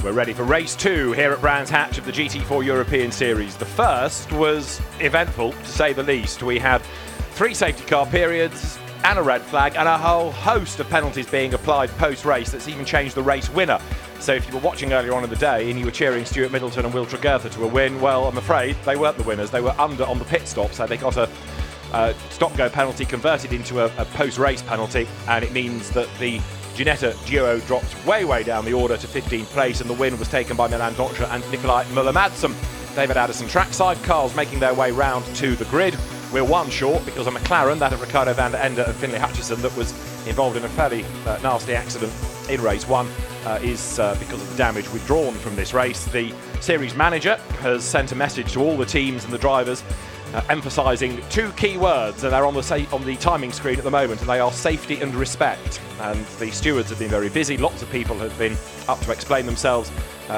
We're ready for race 2 here at Brands Hatch of the GT4 European Series. The first was eventful, to say the least. We had 3 safety car periods and a red flag and a whole host of penalties being applied post-race that's even changed the race winner. So if you were watching earlier on in the day and you were cheering Stuart Middleton and Will Tregurtha to a win, well, I'm afraid they weren't the winners. They were under on the pit stop, so they got a stop-go penalty converted into a post-race penalty, and it means that the Ginetta duo dropped way down the order to 15th place, and the win was taken by Milan Dontra and Nikolai Müller-Madsen. David Addison trackside, cars making their way round to the grid. We're one short because a McLaren, that of Ricardo van der Ende and Finlay Hutchison, that was involved in a fairly nasty accident in race 1, is because of the damage withdrawn from this race. The series manager has sent a message to all the teams and the drivers emphasising 2 key words, and they're on the timing screen at the moment, and they are safety and respect. And the stewards have been very busy. Lots of people have been up to explain themselves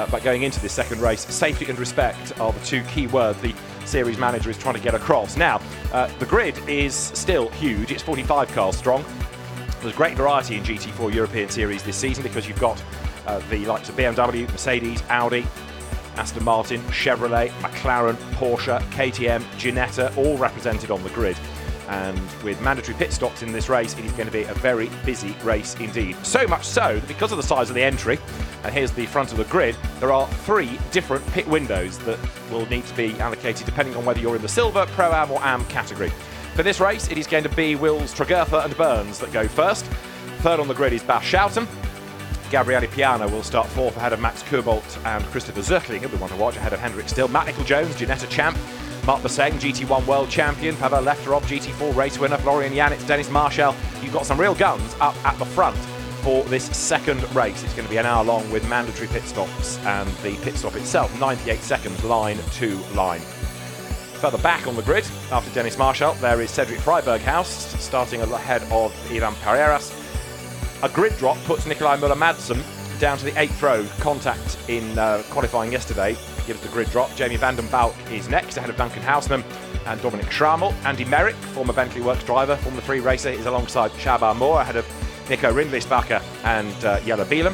by going into this second race. Safety and respect are the 2 key words the series manager is trying to get across. Now, the grid is still huge. It's 45 cars strong. There's great variety in GT4 European Series this season because you've got the likes of BMW, Mercedes, Audi, Aston Martin, Chevrolet, McLaren, Porsche, KTM, Ginetta, all represented on the grid. And with mandatory pit stops in this race, it is going to be a very busy race indeed. So much so that because of the size of the entry, and here's the front of the grid, there are 3 different pit windows that will need to be allocated depending on whether you're in the Silver, Pro-Am or Am category. For this race, it is going to be Wills Tregurtha and Burns that go first. Third on the grid is Bas Schouten. Gabriele Piano will start 4th ahead of Max Kobolt and Christopher Zöchling. He'll be one to watch ahead of Hendrik Still. Matt Nicol-Jones, Ginetta champ. Mark Bosseng, GT1 world champion. Pavel Lefterov, GT4 race winner. Florian Janitz, Dennis Marshall. You've got some real guns up at the front for this second race. It's going to be an hour long with mandatory pit stops, and the pit stop itself, 98 seconds, line to line. Further back on the grid, after Dennis Marshall, there is Cedric Freiberghaus, starting ahead of Ivan Pareras. A grid drop puts Nikolai Müller-Madsen down to the 8th row. Contact in qualifying yesterday gives the grid drop. Jamie van den Balk is next, ahead of Duncan Hausman and Dominic Schrammel. Andy Merrick, former Bentley Works driver, Formula 3 racer, is alongside Shabar Moore, ahead of Nico Rindlisbacher and Jelle Bielem.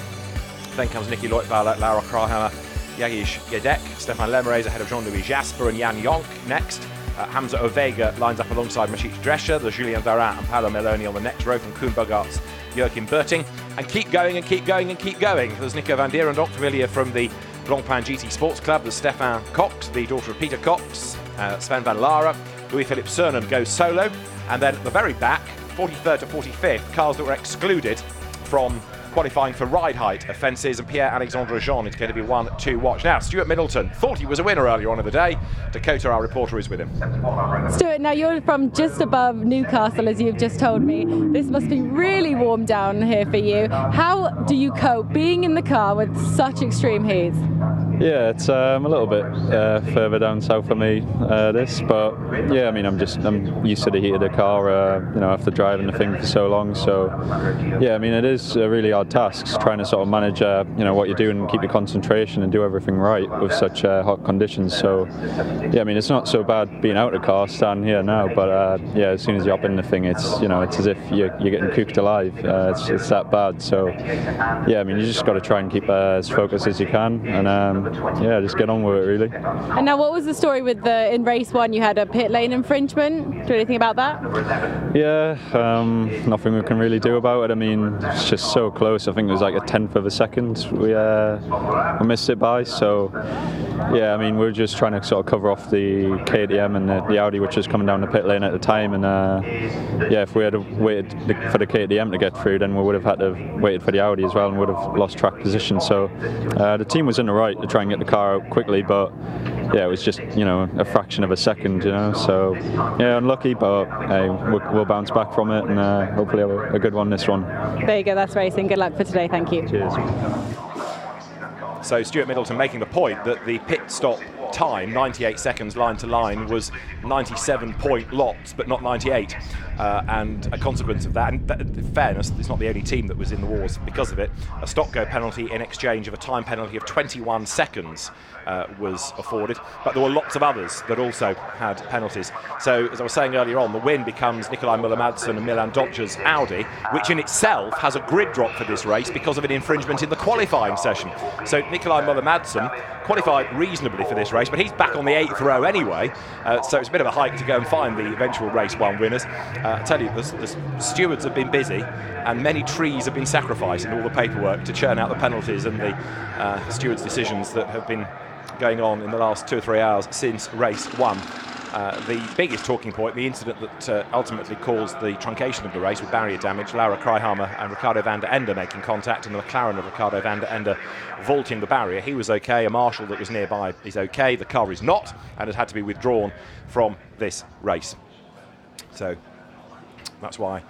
Then comes Nicky Leutwiler, Laura Krahammer, Yagish Gedek, Stefan Lemerez ahead of Jean-Louis Jasper and Jan Jonk next. Hamza Ovega lines up alongside Maciej Drescher. There's Julien Darin and Paolo Meloni on the next row from Koen Bogarts, Joachim Berting. And keep going and keep going and keep going. There's Nico van Dierendonk, familiar from the Blancpain GT Sports Club. There's Stefan Cox, the daughter of Peter Cox. Sven van Lara. Louis-Philippe Cernan goes solo. And then at the very back, 43rd to 45th, cars that were excluded from qualifying for ride height offences, and Pierre-Alexandre Jean is going to be one to watch. Now, Stuart Middleton thought he was a winner earlier on in the day. Dakota, our reporter, is with him. Stuart, now you're from just above Newcastle, as you've just told me. This must be really warm down here for you. How do you cope being in the car with such extreme heat? Yeah, it's a little bit further down south for me, this, but yeah, I mean, I'm used to the heat of the car, you know, after driving the thing for so long. So yeah, I mean, it is a really hard task trying to sort of manage, you know, what you're doing and keep your concentration and do everything right with such hot conditions. So yeah, I mean, it's not so bad being out of the car, standing here now, but yeah, as soon as you hop in the thing, it's, you know, it's as if you're getting cooked alive. It's that bad. So yeah, I mean, you just got to try and keep as focused as you can, and yeah, just get on with it, really. And now, what was the story with in race 1? You had a pit lane infringement. Do you know anything about that? Yeah, nothing we can really do about it. I mean, it's just so close. I think it was like a 10th of a second we missed it by. So yeah, I mean, we're just trying to sort of cover off the KTM and the Audi, which was coming down the pit lane at the time. And yeah, if we had waited for the KTM to get through, then we would have had to have waited for the Audi as well and would have lost track position. So the team was in the right to try and get the car out quickly, but yeah, it was just, you know, a fraction of a second, you know. So yeah, unlucky, but hey, we'll bounce back from it and hopefully have a good one this one. There you go, that's racing. Good luck for today. Thank you. Cheers. So Stuart Middleton making the point that the pit stop time, 98 seconds line to line, was 97 point lots, but not 98. And a consequence of that, and in fairness, it's not the only team that was in the wars because of it, a stop-go penalty in exchange of a time penalty of 21 seconds was afforded, but there were lots of others that also had penalties. So, as I was saying earlier on, the win becomes Nikolai Müller-Madsen and Milan Doncher's Audi, which in itself has a grid drop for this race because of an infringement in the qualifying session. So Nikolai Müller-Madsen qualified reasonably for this race, but he's back on the 8th row anyway, so it's a bit of a hike to go and find the eventual race 1 winners. I tell you, the stewards have been busy, and many trees have been sacrificed in all the paperwork to churn out the penalties and the stewards' decisions that have been going on in the last 2 or 3 hours since race 1. The biggest talking point, the incident that ultimately caused the truncation of the race with barrier damage, Laura Kraiheimer and Ricardo van der Ende making contact, and the McLaren of Ricardo van der Ende vaulting the barrier. He was okay, a marshal that was nearby is okay, the car is not, and has had to be withdrawn from this race. So that's why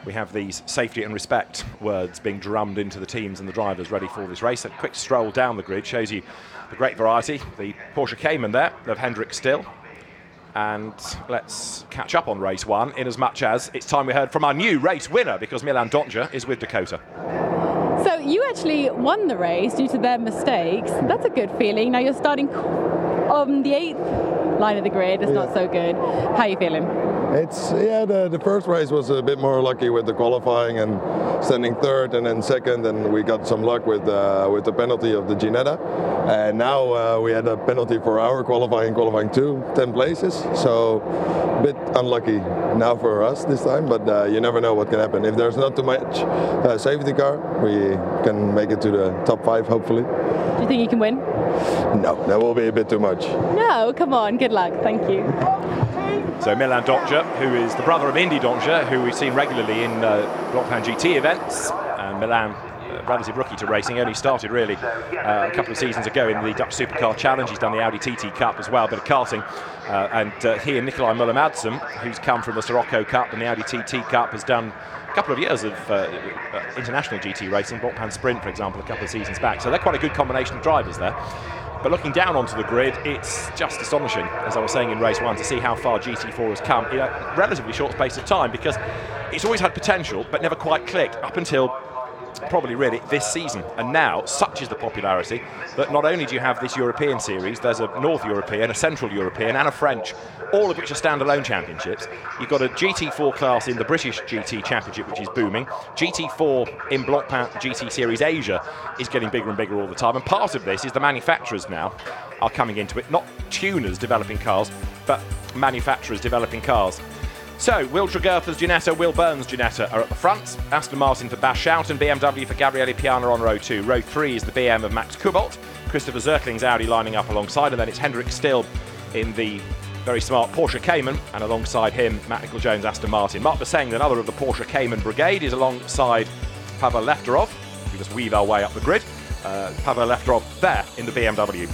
we have these safety and respect words being drummed into the teams and the drivers ready for this race. A quick stroll down the grid shows you the great variety. The Porsche Cayman there of Hendrik Still. And let's catch up on race 1 in as much as it's time we heard from our new race winner, because Milan Doncher is with Dakota. So you actually won the race due to their mistakes. That's a good feeling. Now you're starting on the 8th line of the grid. It's not so good. How are you feeling? It's the first race was a bit more lucky with the qualifying and standing 3rd and then 2nd, and we got some luck with the penalty of the Ginetta. And now we had a penalty for our qualifying 2, 10 places. So a bit unlucky now for us this time, but you never know what can happen. If there's not too much safety car, we can make it to the top 5 hopefully. Do you think you can win? No, that will be a bit too much. No, come on, good luck, thank you. So Milan Doncher, who is the brother of Indy Doncher, who we've seen regularly in Blockpan GT events, and Milan, relative rookie to racing, only started really a couple of seasons ago in the Dutch Supercar Challenge. He's done the Audi TT Cup as well, a bit of karting, and he and Nikolai Müller-Madsen, who's come from the Sirocco Cup and the Audi TT Cup, has done a couple of years of international GT racing, Blockpan Sprint for example, a couple of seasons back, so they're quite a good combination of drivers there. But looking down onto the grid, it's just astonishing, as I was saying in race 1, to see how far GT4 has come in a relatively short space of time, because it's always had potential but never quite clicked up until probably really this season. And now, such is the popularity that not only do you have this European series, there's a North European, a Central European and a French, all of which are standalone championships. You've got a GT4 class in the British GT Championship, which is booming. GT4 in Blockpan GT Series Asia is getting bigger and bigger all the time, and part of this is the manufacturers now are coming into it, not tuners developing cars, but manufacturers developing cars. So, Will Tregertha's Ginetta, Will Burns' Ginetta are at the front. Aston Martin for Bas Schouten, BMW for Gabriele Piana on row 2. Row 3 is the BM of Max Kubalt. Christopher Zirkling's Audi lining up alongside, and then it's Hendrik Still in the very smart Porsche Cayman, and alongside him, Matt Nicol-Jones Aston Martin. Mark Beseng, another of the Porsche Cayman brigade, is alongside Pavel Lefterov. We just weave our way up the grid. Pavel Lefterov there in the BMW.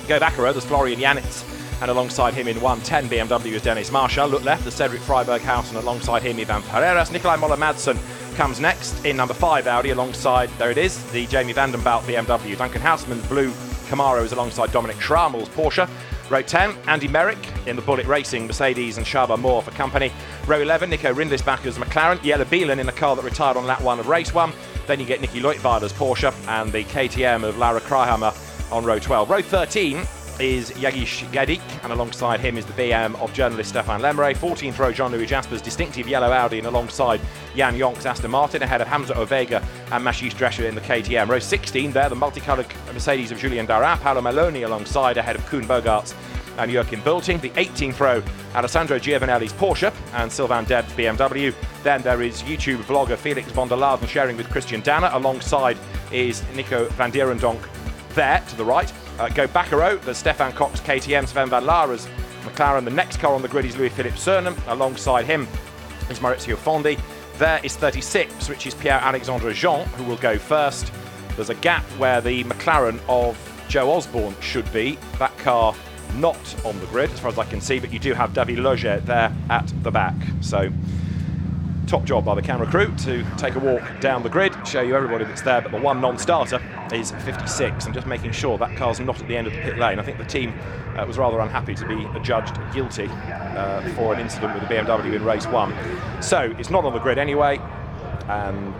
Go back a row, there's Florian Janitz, and alongside him in 110 BMW is Dennis Marshall. Look left, there's Cedric Freiberg-Hausen, alongside him Ivan Pereiras. Nikolai Müller-Madsen comes next in number 5 Audi, alongside, there it is, the Jamie van den Bout BMW. Duncan Houseman's blue Camaro is alongside Dominic Schrammell's Porsche. Row 10, Andy Merrick in the Bullet Racing Mercedes and Shaba Moore for company. Row 11, Nico Rindlisbacher's McLaren. Jelle Bielen in a car that retired on lap 1 of race 1. Then you get Nicky Leutwiler's Porsche and the KTM of Laura Kraiheimer on row 12. Row 13 is Jagish Gadik, and alongside him is the BM of journalist Stefan Lemray. 14th row, Jean-Louis Jasper's distinctive yellow Audi, and alongside Jan Jonk's Aston Martin, ahead of Hamza Ovega and Mashish Drescher in the KTM. Row 16 there, the multicoloured Mercedes of Julien Darrat. Paolo Maloney alongside, ahead of Koen Bogarts and Joachim Bulting. The 18th row, Alessandro Giovanelli's Porsche and Sylvain Deb's BMW. Then there is YouTube vlogger Felix von der Laden sharing with Christian Danner. Alongside is Nico van Dierendonk there to the right. Go back a row, there's Stefan Koch's KTM, Sven van Lara's McLaren. The next car on the grid is Louis-Philippe Surnam. Alongside him is Maurizio Fondi. There is 36, which is Pierre-Alexandre Jean, who will go first. There's a gap where the McLaren of Joe Osborne should be. That car not on the grid, as far as I can see, but you do have David Loget there at the back. So Top job by the camera crew to take a walk down the grid, show you everybody that's there, but the one non-starter is 56. I'm just making sure that car's not at the end of the pit lane. I think the team was rather unhappy to be adjudged guilty for an incident with the BMW in race 1. So it's not on the grid anyway, and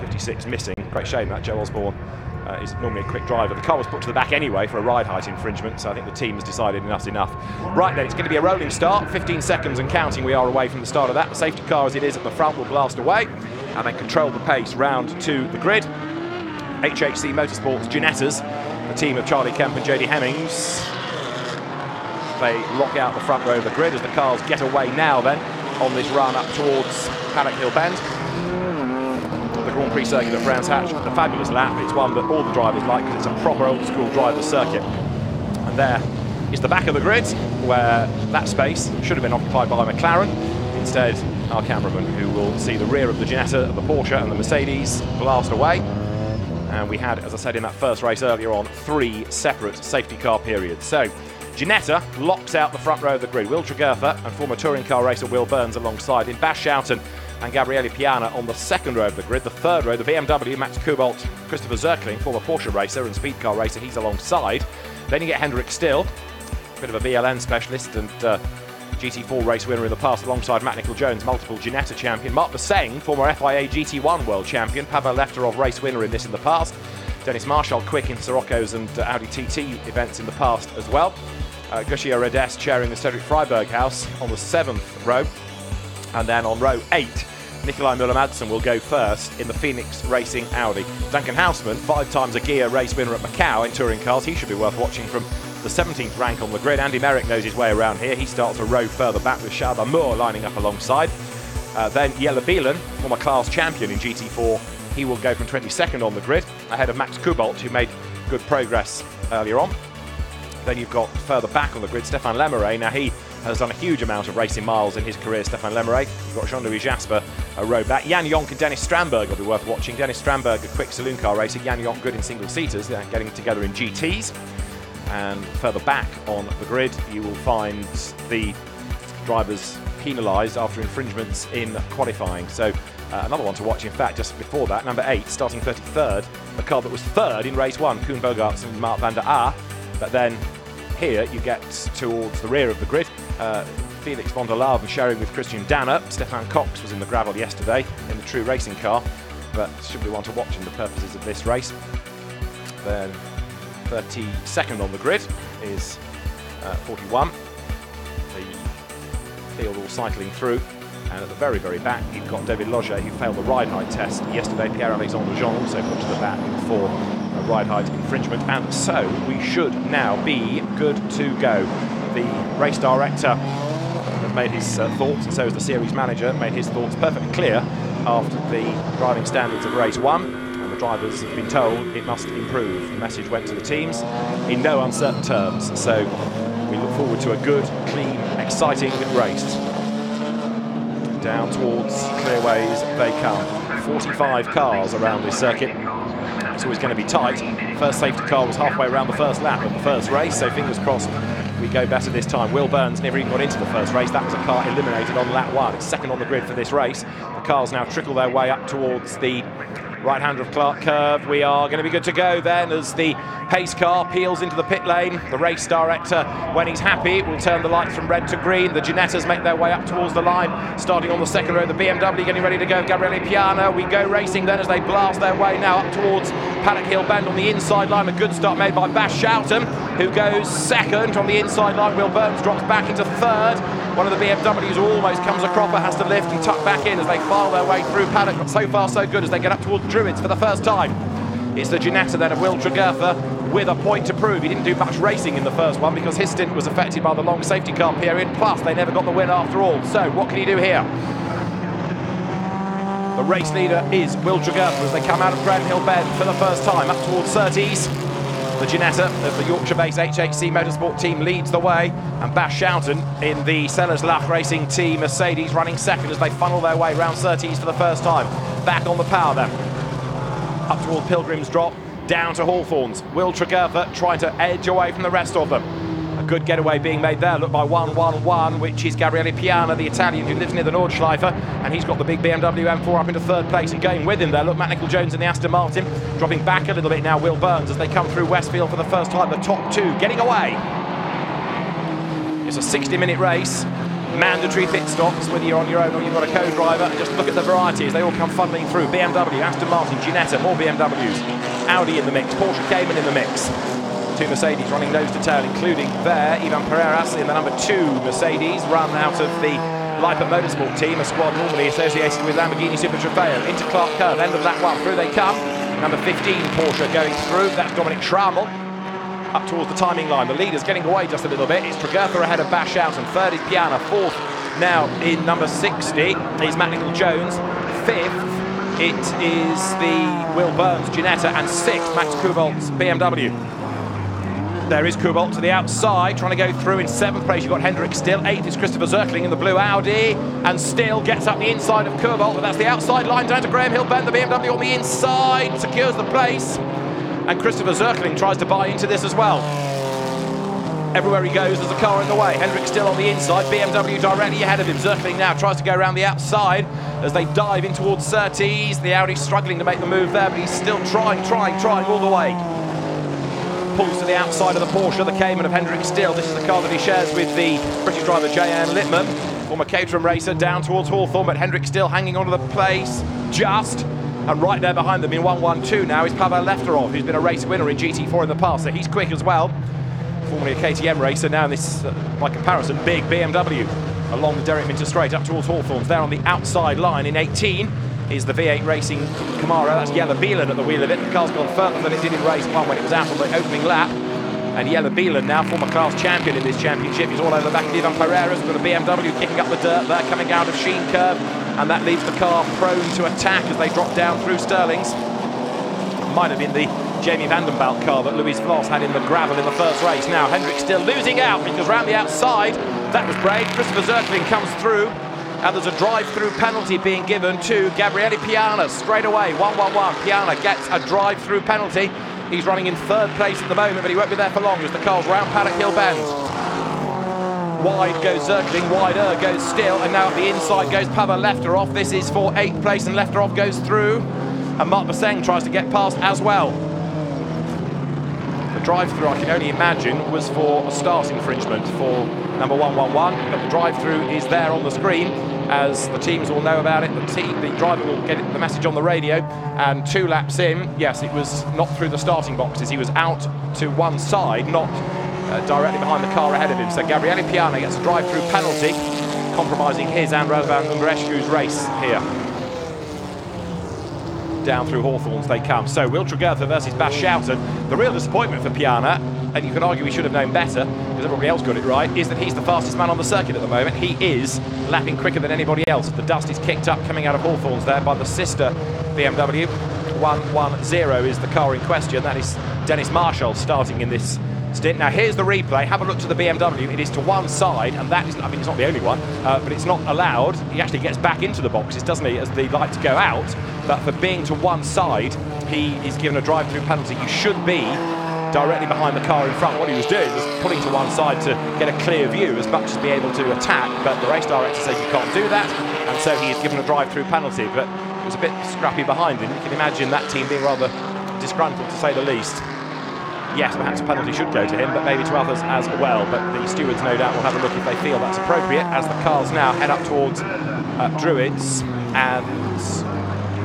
56 missing. Great shame that. Joe Osborne is normally a quick driver. The car was put to the back anyway for a ride height infringement, so I think the team has decided enough's enough. Right then, it's going to be a rolling start, 15 seconds and counting we are away from the start of that. The safety car as it is at the front will blast away and then control the pace round to the grid. HHC Motorsports Ginettas, the team of Charlie Kemp and JD Hemmings, they lock out the front row of the grid as the cars get away now then on this run up towards Paddock Hill Bend. The Grand Prix circuit at Brands Hatch, a fabulous lap. It's one that all the drivers like because it's a proper old school driver's circuit. And there is the back of the grid where that space should have been occupied by McLaren. Instead, our cameraman, who will see the rear of the Ginetta, the Porsche and the Mercedes blast away. And we had, as I said in that first race earlier on, 3 separate safety car periods. So Ginetta locks out the front row of the grid. Will Tregurtha and former touring car racer Will Burns alongside him. Bas Schouten and Gabriele Piana on the second row of the grid. The third row, the BMW, Max Kubalt, Christopher Zirkling, former Porsche racer and speed car racer, he's alongside. Then you get Hendrik Still, a bit of a VLN specialist and GT4 race winner in the past, alongside Matt Nicol-Jones, multiple Ginetta champion. Mark Bosseng, former FIA GT1 world champion. Pavel Lefterov, race winner in this in the past. Dennis Marshall, quick in Sirocco's and Audi TT events in the past as well. Gushia Redes chairing the Cedric Freiberg house on the 7th row. And then on row 8, Nikolai Müller-Madsen will go first in the Phoenix Racing Audi. Duncan Houseman, 5 times a gear race winner at Macau in touring cars. He should be worth watching from the 17th rank on the grid. Andy Merrick knows his way around here. He starts a row further back with Shaba Moore lining up alongside. Then Jelle Bielen, former class champion in GT4. He will go from 22nd on the grid, ahead of Max Kubalt, who made good progress earlier on. Then you've got further back on the grid, Stefan Lemeray. Now he has done a huge amount of racing miles in his career, Stefan Lemeray. You've got Jean-Louis Jasper, a row back. Jan Jonk and Dennis Stramberg will be worth watching. Dennis Stramberg, a quick saloon car racer. Jan Jonk good in single-seaters, they're getting together in GTs. And further back on the grid, you will find the drivers penalised after infringements in qualifying. So another one to watch, in fact, just before that, number 8, starting 33rd, a car that was 3rd in race 1, Koen Bogarts and Mark van der Aar. But then here you get towards the rear of the grid. Felix von der Laven sharing with Christian Danner. Stefan Cox was in the gravel yesterday in the True Racing car, but should be one to watch in the purposes of this race. Then 32nd on the grid is 41. The field all cycling through. And at the very, very back, you've got David Loger, who failed the ride height test yesterday. Pierre-Alexandre Jean also put to the back for a ride height infringement. And so we should now be good to go. The race director has made his thoughts, and so has the series manager, made his thoughts perfectly clear after the driving standards of race 1. And the drivers have been told it must improve. The message went to the teams in no uncertain terms. So we look forward to a good, clean, exciting race. Down towards Clearways they come. 45 cars around this circuit. It's always going to be tight. First safety car was halfway around the first lap of the first race, so fingers crossed we go better this time. Will Burns never even got into the first race. That was a car eliminated on lap 1. It's second on the grid for this race. The cars now trickle their way up towards the right-hander of Clark curve. We are going to be good to go then as the pace car peels into the pit lane. The race director, when he's happy, will turn the lights from red to green. The Ginettas make their way up towards the line, starting on the second row. The BMW getting ready to go. Gabriele Piana. We go racing then as they blast their way now up towards Paddock Hill Bend on the inside line. A good start made by Bas Schouten, who goes second on the inside line. Will Burns drops back into third. One of the BMWs almost comes a cropper, has to lift and tuck back in as they file their way through Paddock. But so far so good as they get up towards Druids for the first time. It's the Ginetta then of Will Tregurtha with a point to prove. He didn't do much racing in the first one because his stint was affected by the long safety car period, plus they never got the win after all. So what can he do here? The race leader is Will Tregurtha as they come out of Grand Hill Bend for the first time up towards Surtees. The Ginetta of the Yorkshire-based HHC Motorsport team leads the way, and Bas Schouten in the Sellerslach Racing Team Mercedes running second as they funnel their way round Surtees for the first time. Back on the power then. Up toward Pilgrim's Drop, down to Hawthorns. Will Tregurtha trying to edge away from the rest of them. A good getaway being made there, look, by 111, which is Gabriele Piana, the Italian who lives near the Nordschleife, and he's got the big BMW M4 up into third place, and going with him there, look, Matt Nicol-Jones in the Aston Martin, dropping back a little bit now, Will Burns, as they come through Westfield for the first time, the top two getting away. It's a 60-minute race, mandatory pit stops, whether you're on your own or you've got a co-driver, and just look at the variety as they all come funneling through. BMW, Aston Martin, Ginetta, more BMWs, Audi in the mix, Porsche Cayman in the mix. Two Mercedes running nose to tail, including there, Ivan Pereiras in the number 2 Mercedes, run out of the Lippert Motorsport team, a squad normally associated with Lamborghini Super Trofeo. Into Clark Curve, end of lap 1, through they come. Number 15 Porsche going through, that's Dominic Schrammel. Up towards the timing line, the leader's getting away just a little bit. It's Pregertha ahead of Baschausen, third is Piana, fourth now in number 60 is Matt Nicol-Jones, fifth it is the Will Burns Ginetta, and sixth Max Kubolt's BMW. There is Kubalt to the outside, trying to go through. In seventh place, you've got Hendrik Still. Eighth is Christopher Zirkling in the blue Audi. And Still gets up the inside of Kubalt, but that's the outside line down to Graham Hill-Benn. The BMW on the inside secures the place. And Christopher Zirkling tries to buy into this as well. Everywhere he goes, there's a car in the way. Hendrik Still on the inside, BMW directly ahead of him. Zirkling now tries to go around the outside as they dive in towards Surtees. The Audi struggling to make the move there, but he's still trying all the way. Pulls to the outside of the Porsche, the Cayman of Hendrik Still. This is the car that he shares with the British driver J.N. Littman, former Caterham racer, down towards Hawthorne, but Hendrik Still hanging onto the place just. And right there behind them in 112 now is Pavel Lefterov, who's been a race winner in GT4 in the past, so he's quick as well. Formerly a KTM racer, now in this, by comparison, big BMW along the Derek Minter Straight up towards Hawthorne's. There on the outside line in 18 is the V8 Racing Camaro. That's Jelle Bielan at the wheel of it. The car's gone further than it did in race 1 when it was out on the opening lap. And Jelle Bielan, now former class champion in this championship, is all over the back of Ivan Pereiras. We've got a BMW kicking up the dirt there, coming out of Sheen Curve, and that leaves the car prone to attack as they drop down through Stirling's. Might have been the Jamie Vandenbelt car that Louis Vlos had in the gravel in the first race. Now Hendrik Still losing out because round the outside, that was brave. Christopher Zirkling comes through, and there's a drive-through penalty being given to Gabriele Piana straight away. 111. Piana gets a drive-through penalty. He's running in third place at the moment, but he won't be there for long as the car's round Paddock Hill Bend. Wide goes Zirkling, wider goes Still, and now at the inside goes Pavel Lefterov. This is for 8th place, and Lefterov goes through, and Mark Basseng tries to get past as well. The drive-through, I can only imagine, was for a start infringement for number 111, but the drive-through is there on the screen, as the teams will know about it. The driver will get the message on the radio, and 2 laps in, yes, it was not through the starting boxes. He was out to one side, not directly behind the car ahead of him. So Gabriele Piana gets a drive-through penalty, compromising his and Razvan Ungarescu's race here. Down through Hawthorne's they come. So Will Tregertha versus Baschausen. The real disappointment for Piana, and you can argue he should have known better because everybody else got it right, is that he's the fastest man on the circuit at the moment. He is lapping quicker than anybody else. The dust is kicked up coming out of Hawthorne's there by the sister BMW. 110 is the car in question. That is Dennis Marshall starting in this stint. Now here's the replay. Have a look to the BMW. It is to one side, and that is, I mean, it's not the only one, but it's not allowed. He actually gets back into the boxes, doesn't he, as the lights go out. But for being to one side, he is given a drive-through penalty. You should be directly behind the car in front. What he was doing was pulling to one side to get a clear view as much as be able to attack, but the race director says you can't do that, and so he is given a drive-through penalty. But it was a bit scrappy behind him. You can imagine that team being rather disgruntled, to say the least. Yes, perhaps a penalty should go to him, but maybe to others as well. But the stewards, no doubt, will have a look if they feel that's appropriate, as the cars now head up towards Druids, and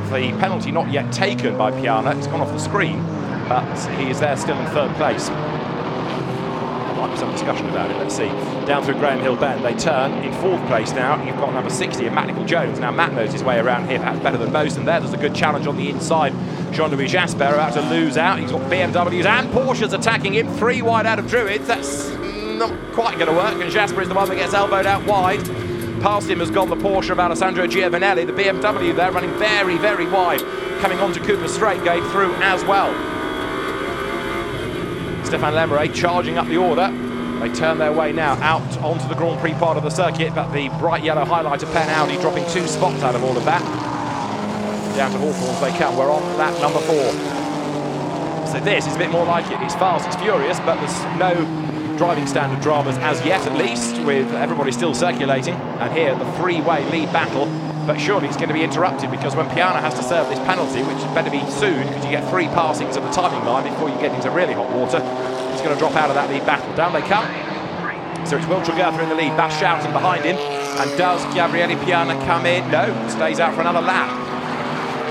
the penalty not yet taken by Piana. It's gone off the screen, but he is there still in third place. There might be some discussion about it, let's see. Down through Graham Hill Bend, they turn in fourth place now. You've got number 60, and Matt Nicol-Jones. Now Matt knows his way around here perhaps better than most, and there's a good challenge on the inside. Jean-Louis Jasper about to lose out. He's got BMWs and Porsches attacking him. 3 wide out of Druids. That's not quite going to work, and Jasper is the one that gets elbowed out wide. Past him has gone the Porsche of Alessandro Giovanelli. The BMW there running very, very wide. Coming onto Cooper Straight, going through as well. Stéphane Lemeray charging up the order. They turn their way now out onto the Grand Prix part of the circuit, but the bright yellow highlighter pen Audi dropping 2 spots out of all of that. Down to Hawthorne's they come. We're on lap number 4. So this is a bit more like it. It's fast, it's furious, but there's no driving standard dramas as yet, at least, with everybody still circulating. And here, the three-way lead battle. But surely it's going to be interrupted, because when Piana has to serve this penalty, which better be soon, because you get 3 passings of the timing line before you get into really hot water, he's going to drop out of that lead battle. Down they come. So it's Will Tregurtha in the lead, Bash shouting behind him. And does Gabriele Piana come in? No, stays out for another lap.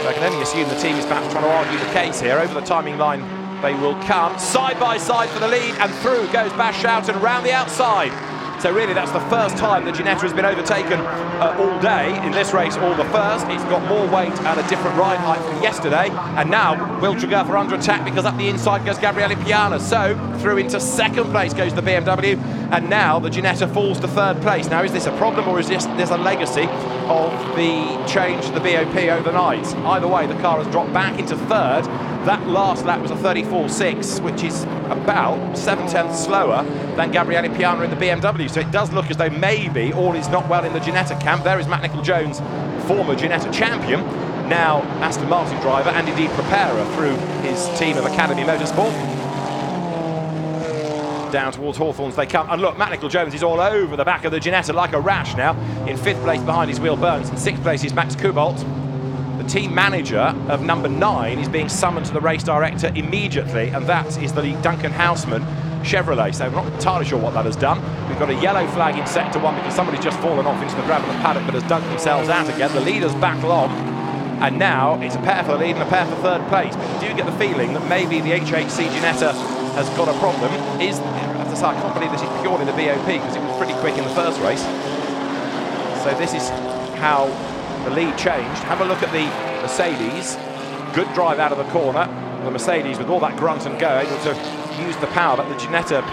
So I can only assume the team is perhaps trying to argue the case here. Over the timing line they will come. Side by side for the lead, and through goes Bash shouting around the outside. So really that's the first time that Ginetta has been overtaken all day in this race, or the first. It's got more weight and a different ride height from yesterday. And now Will Tregurtha under attack, because up the inside goes Gabriele Piana. So through into second place goes the BMW, and now the Ginetta falls to third place. Now, is this a problem, or is this a legacy of the change to the BOP overnight? Either way, the car has dropped back into third. That last lap was a 34.6, which is about 7/10 slower than Gabriele Piana in the BMW. So it does look as though maybe all is not well in the Ginetta camp. There is Matt Nicol-Jones, former Ginetta champion, now Aston Martin driver and indeed preparer through his team of Academy Motorsport. Down towards Hawthorns they come, and look, Matt Nicol-Jones is all over the back of the Ginetta like a rash now. In 5th place behind is Will Burns, in 6th place is Max Kubalt. The team manager of number 9 is being summoned to the race director immediately, and that is the Duncan Houseman Chevrolet. So we're not entirely sure what that has done. We've got a yellow flag in sector 1 because somebody's just fallen off into the gravel of the paddock, but has dunked themselves out again. The leaders battle on, and now it's a pair for the lead and a pair for third place. But you do get the feeling that maybe the HHC Ginetta has got a problem. I can't believe this is purely the BOP, because it was pretty quick in the first race. So this is how the lead changed. Have a look at the Mercedes. Good drive out of the corner. The Mercedes, with all that grunt and go, able to use the power, but the Ginetta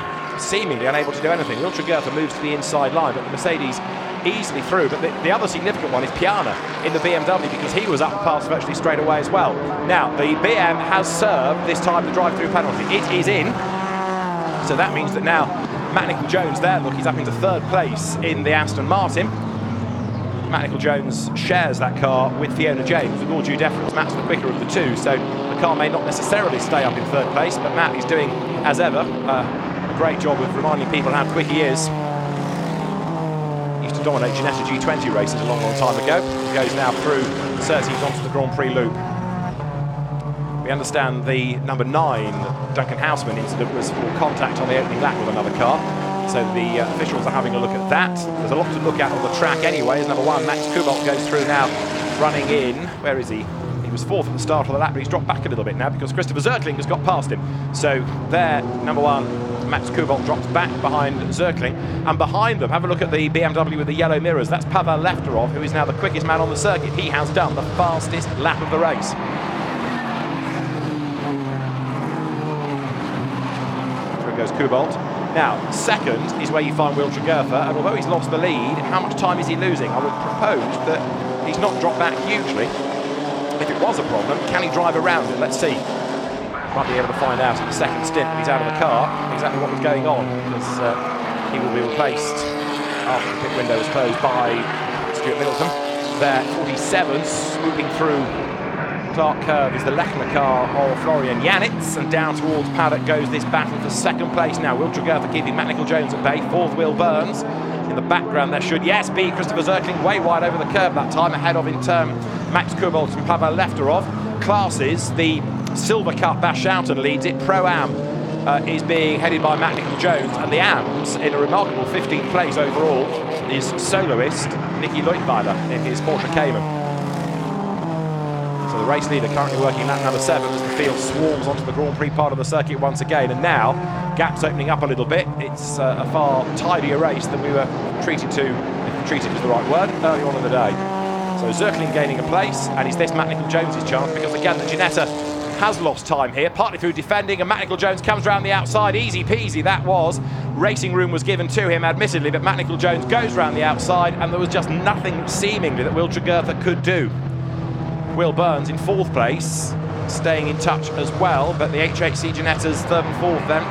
seemingly unable to do anything. Will Tregurtha moves to the inside line, but the Mercedes easily through. But the other significant one is Piana in the BMW, because he was up and passed virtually straight away as well. Now, the BM has served this time the drive-through penalty. It is in. So that means that now Matt Nicol-Jones there, look, he's up into third place in the Aston Martin. Matt Nicol-Jones shares that car with Fiona James. With all due deference, Matt's the quicker of the two, so the car may not necessarily stay up in third place, but Matt is doing, as ever, a great job of reminding people how quick he is. He used to dominate Ginetta G20 races a long, long time ago. He goes now through Surtees onto the Grand Prix loop. We understand the number 9 Duncan Houseman incident was for contact on the opening lap with another car. So the officials are having a look at that. There's a lot to look at on the track anyway. As number 1, Max Kubalt, goes through now, running in. Where is he? He was 4th at the start of the lap, but he's dropped back a little bit now because Christopher Zirkling has got past him. So there, number 1, Max Kubalt, drops back behind Zirkling. And behind them, have a look at the BMW with the yellow mirrors. That's Pavel Lefterov, who is now the quickest man on the circuit. He has done the fastest lap of the race. Through goes Kubalt. Now, second is where you find Will Tregurtha, and although he's lost the lead, how much time is he losing? I would propose that he's not dropped back hugely. If it was a problem, can he drive around it? Let's see. Might be able to find out in the second stint when he's out of the car exactly what was going on, because he will be replaced after the pit window is closed by Stuart Middleton. There, 47, swooping through Clark Curve is the Lechner car of Florian Janitz, and down towards paddock goes this battle for second place now. Will Tregurtha keeping Matt Nicol-Jones at bay, 4th Will Burns. In the background there should, yes, be Christopher Zirkling, way wide over the curve that time, ahead of in turn Max Kubalt and Pavel Lefterov. Classes, the Silver Cup, Bash Schouten leads it. Pro-Am is being headed by Matt Nicol-Jones, and the AMs in a remarkable 15th place overall is soloist Nicky Leutweiler in his Porsche Cayman. So the race leader currently working lap number 7 as the field swarms onto the Grand Prix part of the circuit once again. And now, gaps opening up a little bit. It's a far tidier race than we were treated to, if treated is the right word, early on in the day. So Zirkling gaining a place, and is this Matt Nicol-Jones' chance? Because again, the Ginetta has lost time here, partly through defending, and Matt Nicol-Jones comes round the outside. Easy peasy that was. Racing room was given to him, admittedly, but Matt Nicol-Jones goes round the outside, and there was just nothing seemingly that Will Tregurtha could do. Will Burns in 4th place, staying in touch as well, but the HHC Ginetta's 3rd and 4th then.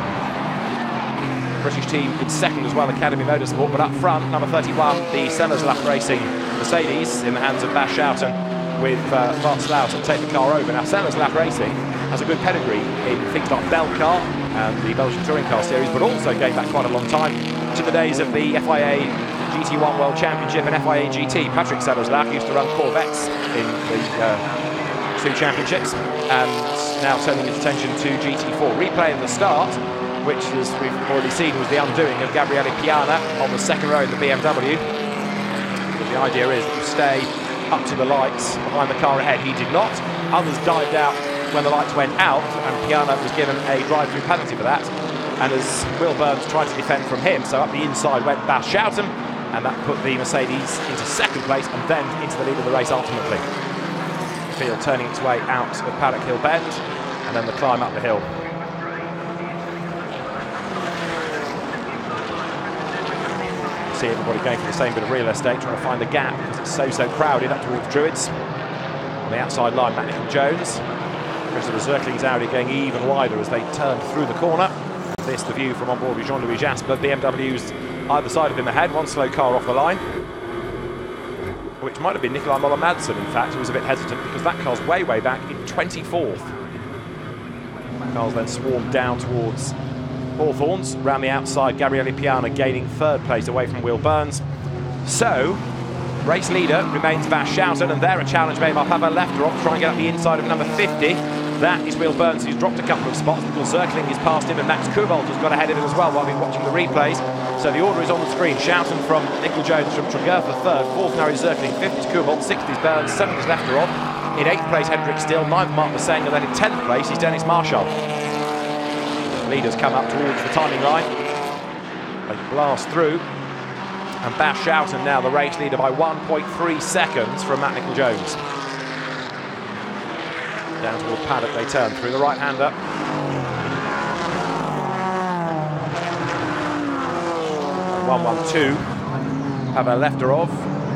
British team in 2nd as well, Academy Motorsport, but up front, number 31, the Sellers Lap Racing Mercedes, in the hands of Bash Schouten, with Bart Slout to take the car over. Now, Sellers Lap Racing has a good pedigree in things like Bell Car, and the Belgian Touring Car Series, but also going back quite a long time to the days of the FIA GT1 World Championship and FIA GT. Patrick Sellerslack used to run Corvettes in the two championships, and now turning his attention to GT4. Replay at the start, which, as we've already seen, was the undoing of Gabriele Piana on the second row in the BMW. But the idea is that you stay up to the lights behind the car ahead. He did not. Others dived out when the lights went out, and Piana was given a drive-through penalty for that. And as Will Burns tried to defend from him, so up the inside went Bas Schouten, and that put the Mercedes into second place and then into the lead of the race ultimately. Field turning its way out of Paddock Hill Bend, and then the climb up the hill. See everybody going for the same bit of real estate, trying to find a gap because it's so crowded up towards Druids. On the outside line, Matt Jones. Christopher Zirkling's Audi going even wider as they turn through the corner. This the view from on board with Jean-Louis Jasper. BMW's either side of him ahead, one slow car off the line, which might have been Nikolai Moller-Madsen, in fact, who was a bit hesitant because that car's way back in 24th. Cars then swarmed down towards Hawthorns, round the outside, Gabriele Piana gaining third place away from Will Burns. So, race leader remains Bas Schouten, and there a challenge made by Pavel Lefterov to try and get up the inside of number 50. That is Will Burns, who's dropped a couple of spots. Little Zirkling is past him, and Max Kubold has got ahead of him as well while we've been watching the replays. So the order is on the screen. Schouten from Nicola Jones from Tregear for third. Fourth now is Zirkling. Fifth is Kubold. Sixth is Burns. Seventh is Lefterov. In eighth place, Hendrik Still. Ninth, Mark Masseng. And then in 10th place is Dennis Marshall. Leaders come up towards the timing line. They blast through. And Bas Schouten now the race leader by 1.3 seconds from Matt Nicol-Jones. Down towards Paddock they turn through the right-hander. 1-1-2. Pavel Lefterov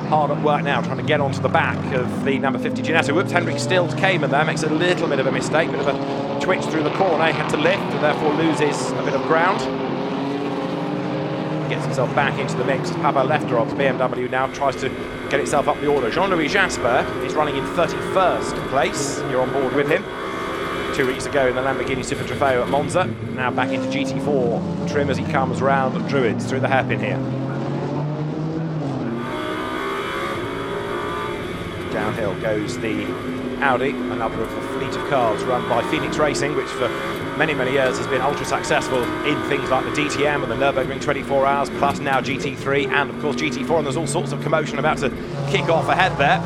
hard at work now, trying to get onto the back of the number 50 Ginetta. Whoops, Hendrik Stills came in there, makes a little bit of a mistake, bit of a twitch through the corner. He had to lift and therefore loses a bit of ground. Gets himself back into the mix as Pavel Lefterov's BMW now tries to get itself up the order. Jean-Louis Jasper is running in 31st place. You're on board with him. 2 weeks ago in the Lamborghini Super Trofeo at Monza. Now back into GT4 trim as he comes round Druids through the hairpin here. Downhill goes the Audi, another of the fleet of cars run by Phoenix Racing, which for many years has been ultra successful in things like the DTM and the Nürburgring 24 Hours, plus now GT3 and of course GT4, and there's all sorts of commotion about to kick off ahead there.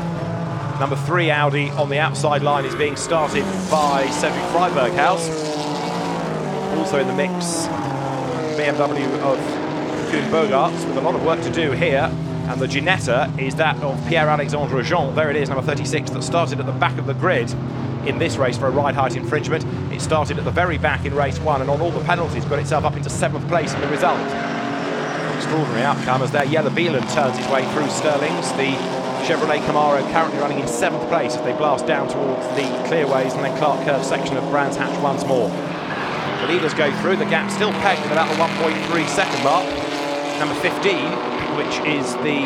Number 3 Audi on the outside line is being started by Cedric Freiberghaus. Also in the mix, BMW of Kuhn Bogarts, with a lot of work to do here. And the Ginetta is that of Pierre-Alexandre Jean. There it is, number 36, that started at the back of the grid in this race for a ride height infringement. It started at the very back in race 1, and on all the penalties got itself up into 7th place in the result. Extraordinary outcome as there Jelle Bieland turns his way through Sterling's. The Chevrolet Camaro currently running in 7th place as they blast down towards the clearways and then Clark Curve section of Brands Hatch once more. The leaders go through, the gap still pegged at about the 1.3 second mark. Number 15, which is the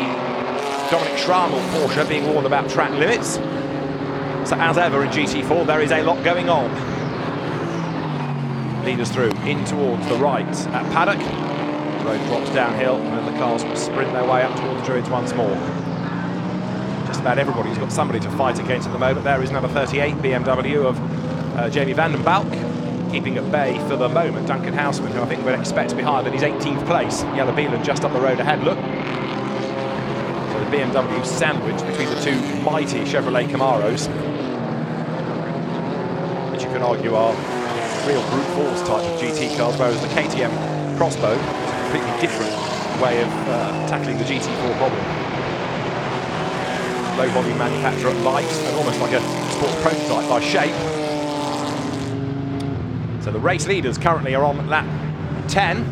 Dominic Schrammel Porsche, being warned about track limits. So as ever in GT4, there is a lot going on. Leaders through, in towards the right at Paddock. The road drops downhill, and then the cars will sprint their way up towards Druids once more. Just about everybody's got somebody to fight against at the moment. There is number 38 BMW of Jamie van den Balk, keeping at bay for the moment Duncan Houseman, who I think we'd expect to be higher than his 18th place. Jelle Bieland just up the road ahead, look. So the BMW sandwich between the two mighty Chevrolet Camaros, which you can argue are real brute force type of GT cars, whereas the KTM Crossbow is a completely different way of tackling the GT4 problem. Low volume manufacture at light, and almost like a sports prototype by shape. So the race leaders currently are on lap 10.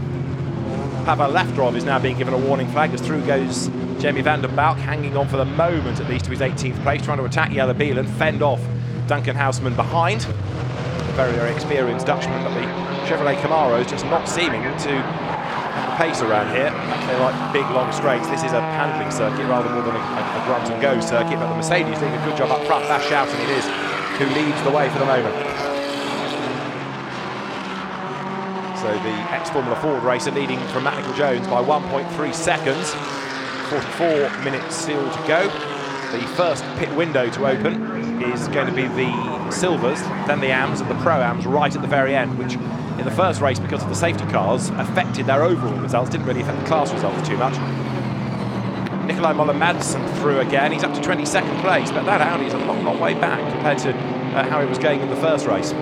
Pavel Lefterov is now being given a warning flag as through goes Jamie van den Balk, hanging on for the moment at least to his 18th place, trying to attack Jelle Bieland, fend off Duncan Houseman behind. A very experienced Dutchman, but the Chevrolet Camaro is just not seeming to have the pace around here. They like big long straights. This is a handling circuit rather more than a grunt and go circuit, but the Mercedes doing a good job up front. Bas Schouten it is who leads the way for the moment. So the ex-Formula Ford racer leading from Matt Nicol-Jones by 1.3 seconds. 44 minutes still to go. The first pit window to open is going to be the Silvers, then the AMs and the Pro-Ams right at the very end, which in the first race, because of the safety cars, affected their overall results, didn't really affect the class results too much. Nikolai Müller-Madsen through again. He's up to 22nd place, but that Audi is a long, long way back compared to how he was going in the first race.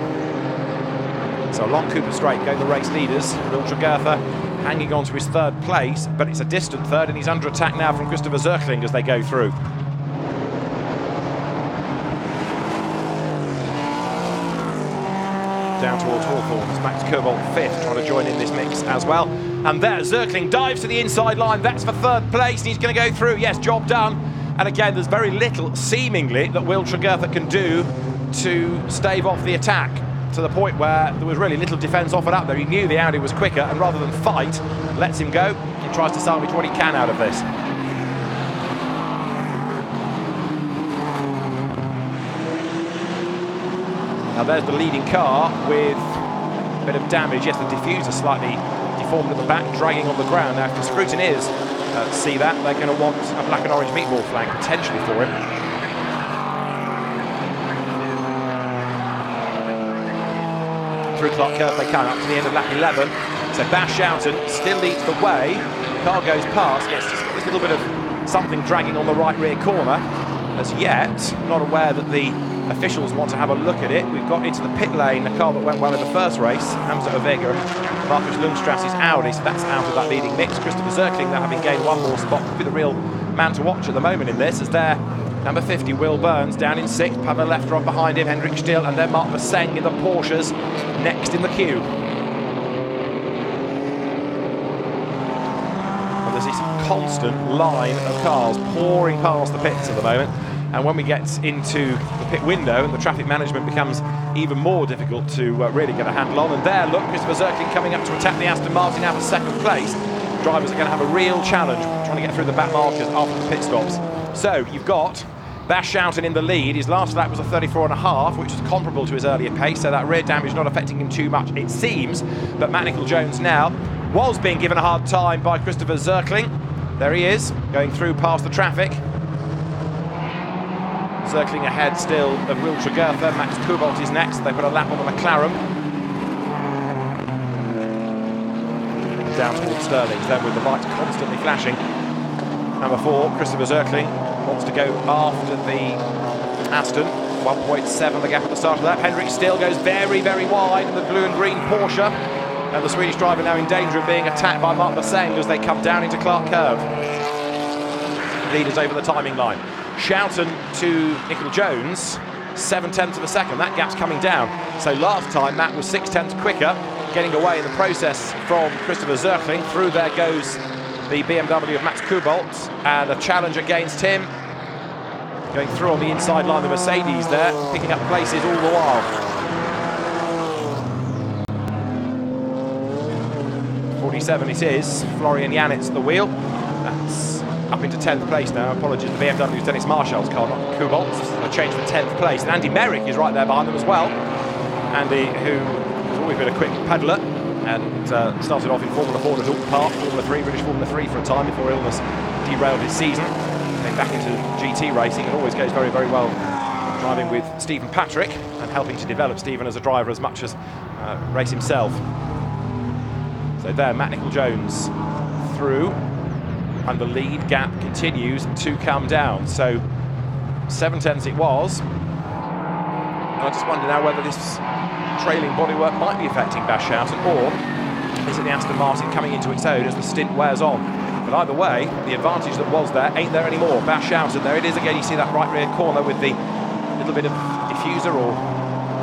So along Cooper Straight go the race leaders. Will Tregurtha hanging on to his third place, but it's a distant third, and he's under attack now from Christopher Zirkling as they go through. Down towards Hawthorne as Max Kobold 5th, trying to join in this mix as well. And there, Zirkling dives to the inside line. That's for third place, and he's going to go through. Yes, job done. And again, there's very little, seemingly, that Will Tregurtha can do to stave off the attack, to the point where there was really little defence offered up there. He knew the Audi was quicker, and rather than fight, lets him go and tries to salvage what he can out of this. Now there's the leading car with a bit of damage. Yes, the diffuser slightly deformed at the back, dragging on the ground. Now if the scrutineers see that, they're going to want a black and orange meatball flag potentially for him. Through Clark Curve they come up to the end of lap 11. So Bash Schouten still leads the way. The car goes past, gets just this little bit of something dragging on the right rear corner. As yet, not aware that the officials want to have a look at it. We've got into the pit lane, the car that went well in the first race, Hamza Ovega, Marcus Lundstrass's Audi, so that's out of that leading mix. Christopher Zirkling now having gained one more spot, could be the real man to watch at the moment in this, as there, number 50, Will Burns, down in 6th, Pavel Lefterov behind him, Hendrik Still, and then Mark Vasseng in the Porsches, next in the queue. And there's this constant line of cars pouring past the pits at the moment. And when we get into the pit window, and the traffic management becomes even more difficult to really get a handle on. And there, look, Christopher Zirkling coming up to attack the Aston Martin now for second place. Drivers are going to have a real challenge trying to get through the back markers after the pit stops. So you've got Bash Schouten in the lead. His last lap was a 34.5, which is comparable to his earlier pace, so that rear damage not affecting him too much, it seems. But Matt Nicol-Jones now was being given a hard time by Christopher Zirkling. There he is, going through past the traffic. Zirkling ahead still of Will Tregurtha. Max Kobold is next. They put a lap on the McLaren. Down towards Sterling's then with the lights constantly flashing. Number 4, Christopher Zirkling wants to go after the Aston. 1.7 the gap at the start of that. Hendrik Still goes very, very wide in the blue and green Porsche. And the Swedish driver now in danger of being attacked by Mark Vasseng as they come down into Clark Curve. Leaders over the timing line. Schouten to Nicol-Jones, 7/10 of a second. That gap's coming down. So last time Matt was 6/10 quicker, getting away in the process from Christopher Zirkling. Through there goes the BMW of Max Kobold, and a challenge against him. Going through on the inside line, the Mercedes there, picking up places all the while. 47 it is, Florian Janitz at the wheel. That's up into 10th place now. Apologies to BMW's Dennis Marshall's car, not Kobolt's. A change for 10th place. And Andy Merrick is right there behind them as well. Andy, who has always been a quick peddler and started off in Formula 4 at Alton Park, Formula 3, British Formula 3 for a time before illness derailed his season. Came back into GT racing and always goes very, very well driving with Stephen Patrick and helping to develop Stephen as a driver as much as race himself. So there, Matt Nicol-Jones through. And the lead gap continues to come down. So 7/10 it was. And I just wonder now whether this trailing bodywork might be affecting Bash Schouten, or is it the Aston Martin coming into its own as the stint wears on? But either way, the advantage that was there ain't there anymore. Bash Schouten, there it is again. You see that right rear corner with the little bit of diffuser or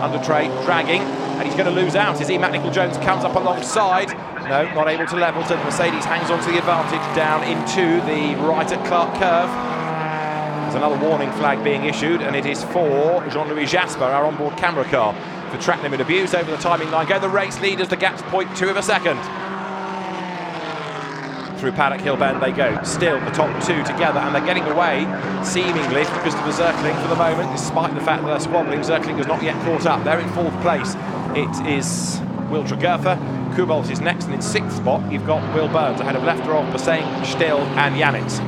under tray dragging, and he's going to lose out. Is he? Matt Nicol-Jones comes up alongside. No, not able to level, so the Mercedes hangs on to the advantage down into the right at Clark Curve. There's another warning flag being issued, and it is for Jean-Louis Jasper, our onboard camera car, for track limit abuse. Over the timing line go the race leaders, the gap's 0.2 of a second. Through Paddock Hill Bend they go, still the top two together, and they're getting away, seemingly, from Christopher Zirkling for the moment, despite the fact that they're squabbling. Zirkling has not yet caught up. They're in 4th place. It is Will Tregurtha Kubalt is next, and in 6th spot you've got Will Burns ahead of Lefterov, Basseng, Still and Janitz.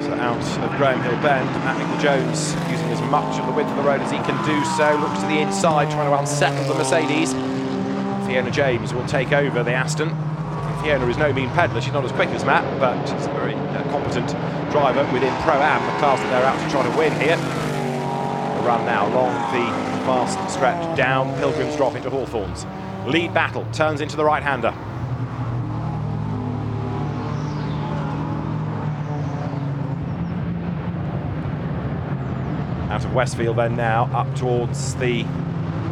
So out of Graham Hill Bend, Matt Nicol-Jones using as much of the width of the road as he can do so, looks to the inside, trying to unsettle the Mercedes. Fiona James will take over the Aston. Fiona is no mean peddler, she's not as quick as Matt, but she's a very competent driver within Pro-Am, the class that they're out to try to win here. The run now along the fast stretch down Pilgrim's Drop into Hawthorns. Lead battle turns into the right-hander. Out of Westfield then now, up towards the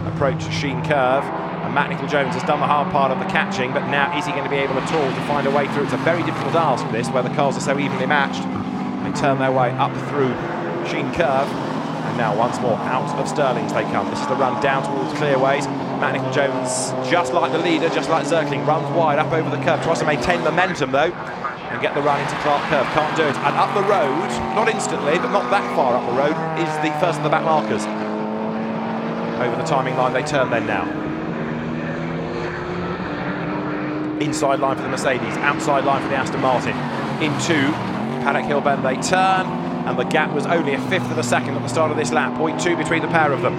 approach to Sheen Curve. And Matt Nicol-Jones has done the hard part of the catching, but now is he going to be able at all to find a way through? It's a very difficult ask, this, where the cars are so evenly matched. They turn their way up through Sheen Curve, and now once more out of Stirling's they come. This is the run down towards Clearways. Matt Nicol-Jones, just like the leader, just like Zirkling, runs wide up over the curve, tries to maintain momentum though, and get the run into Clark Curve, can't do it. And up the road, not instantly, but not that far up the road, is the first of the back markers. Over the timing line they turn then now. Inside line for the Mercedes, outside line for the Aston Martin. Into Paddock Hill Bend they turn, and the gap was only a 1/5 of a second at the start of this lap, 0.2 between the pair of them.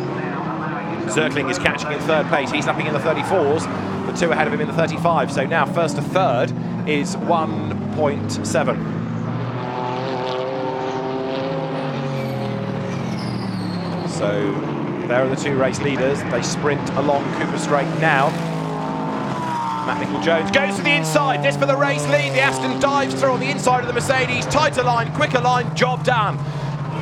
Zirkling is catching in 3rd place, he's lapping in the 34s, the 2 ahead of him in the 35, so now 1st to 3rd is 1.7. So there are the 2 race leaders, they sprint along Cooper Straight now. Matt Nicol-Jones goes to the inside, this for the race lead, the Aston dives through on the inside of the Mercedes, tighter line, quicker line, job done.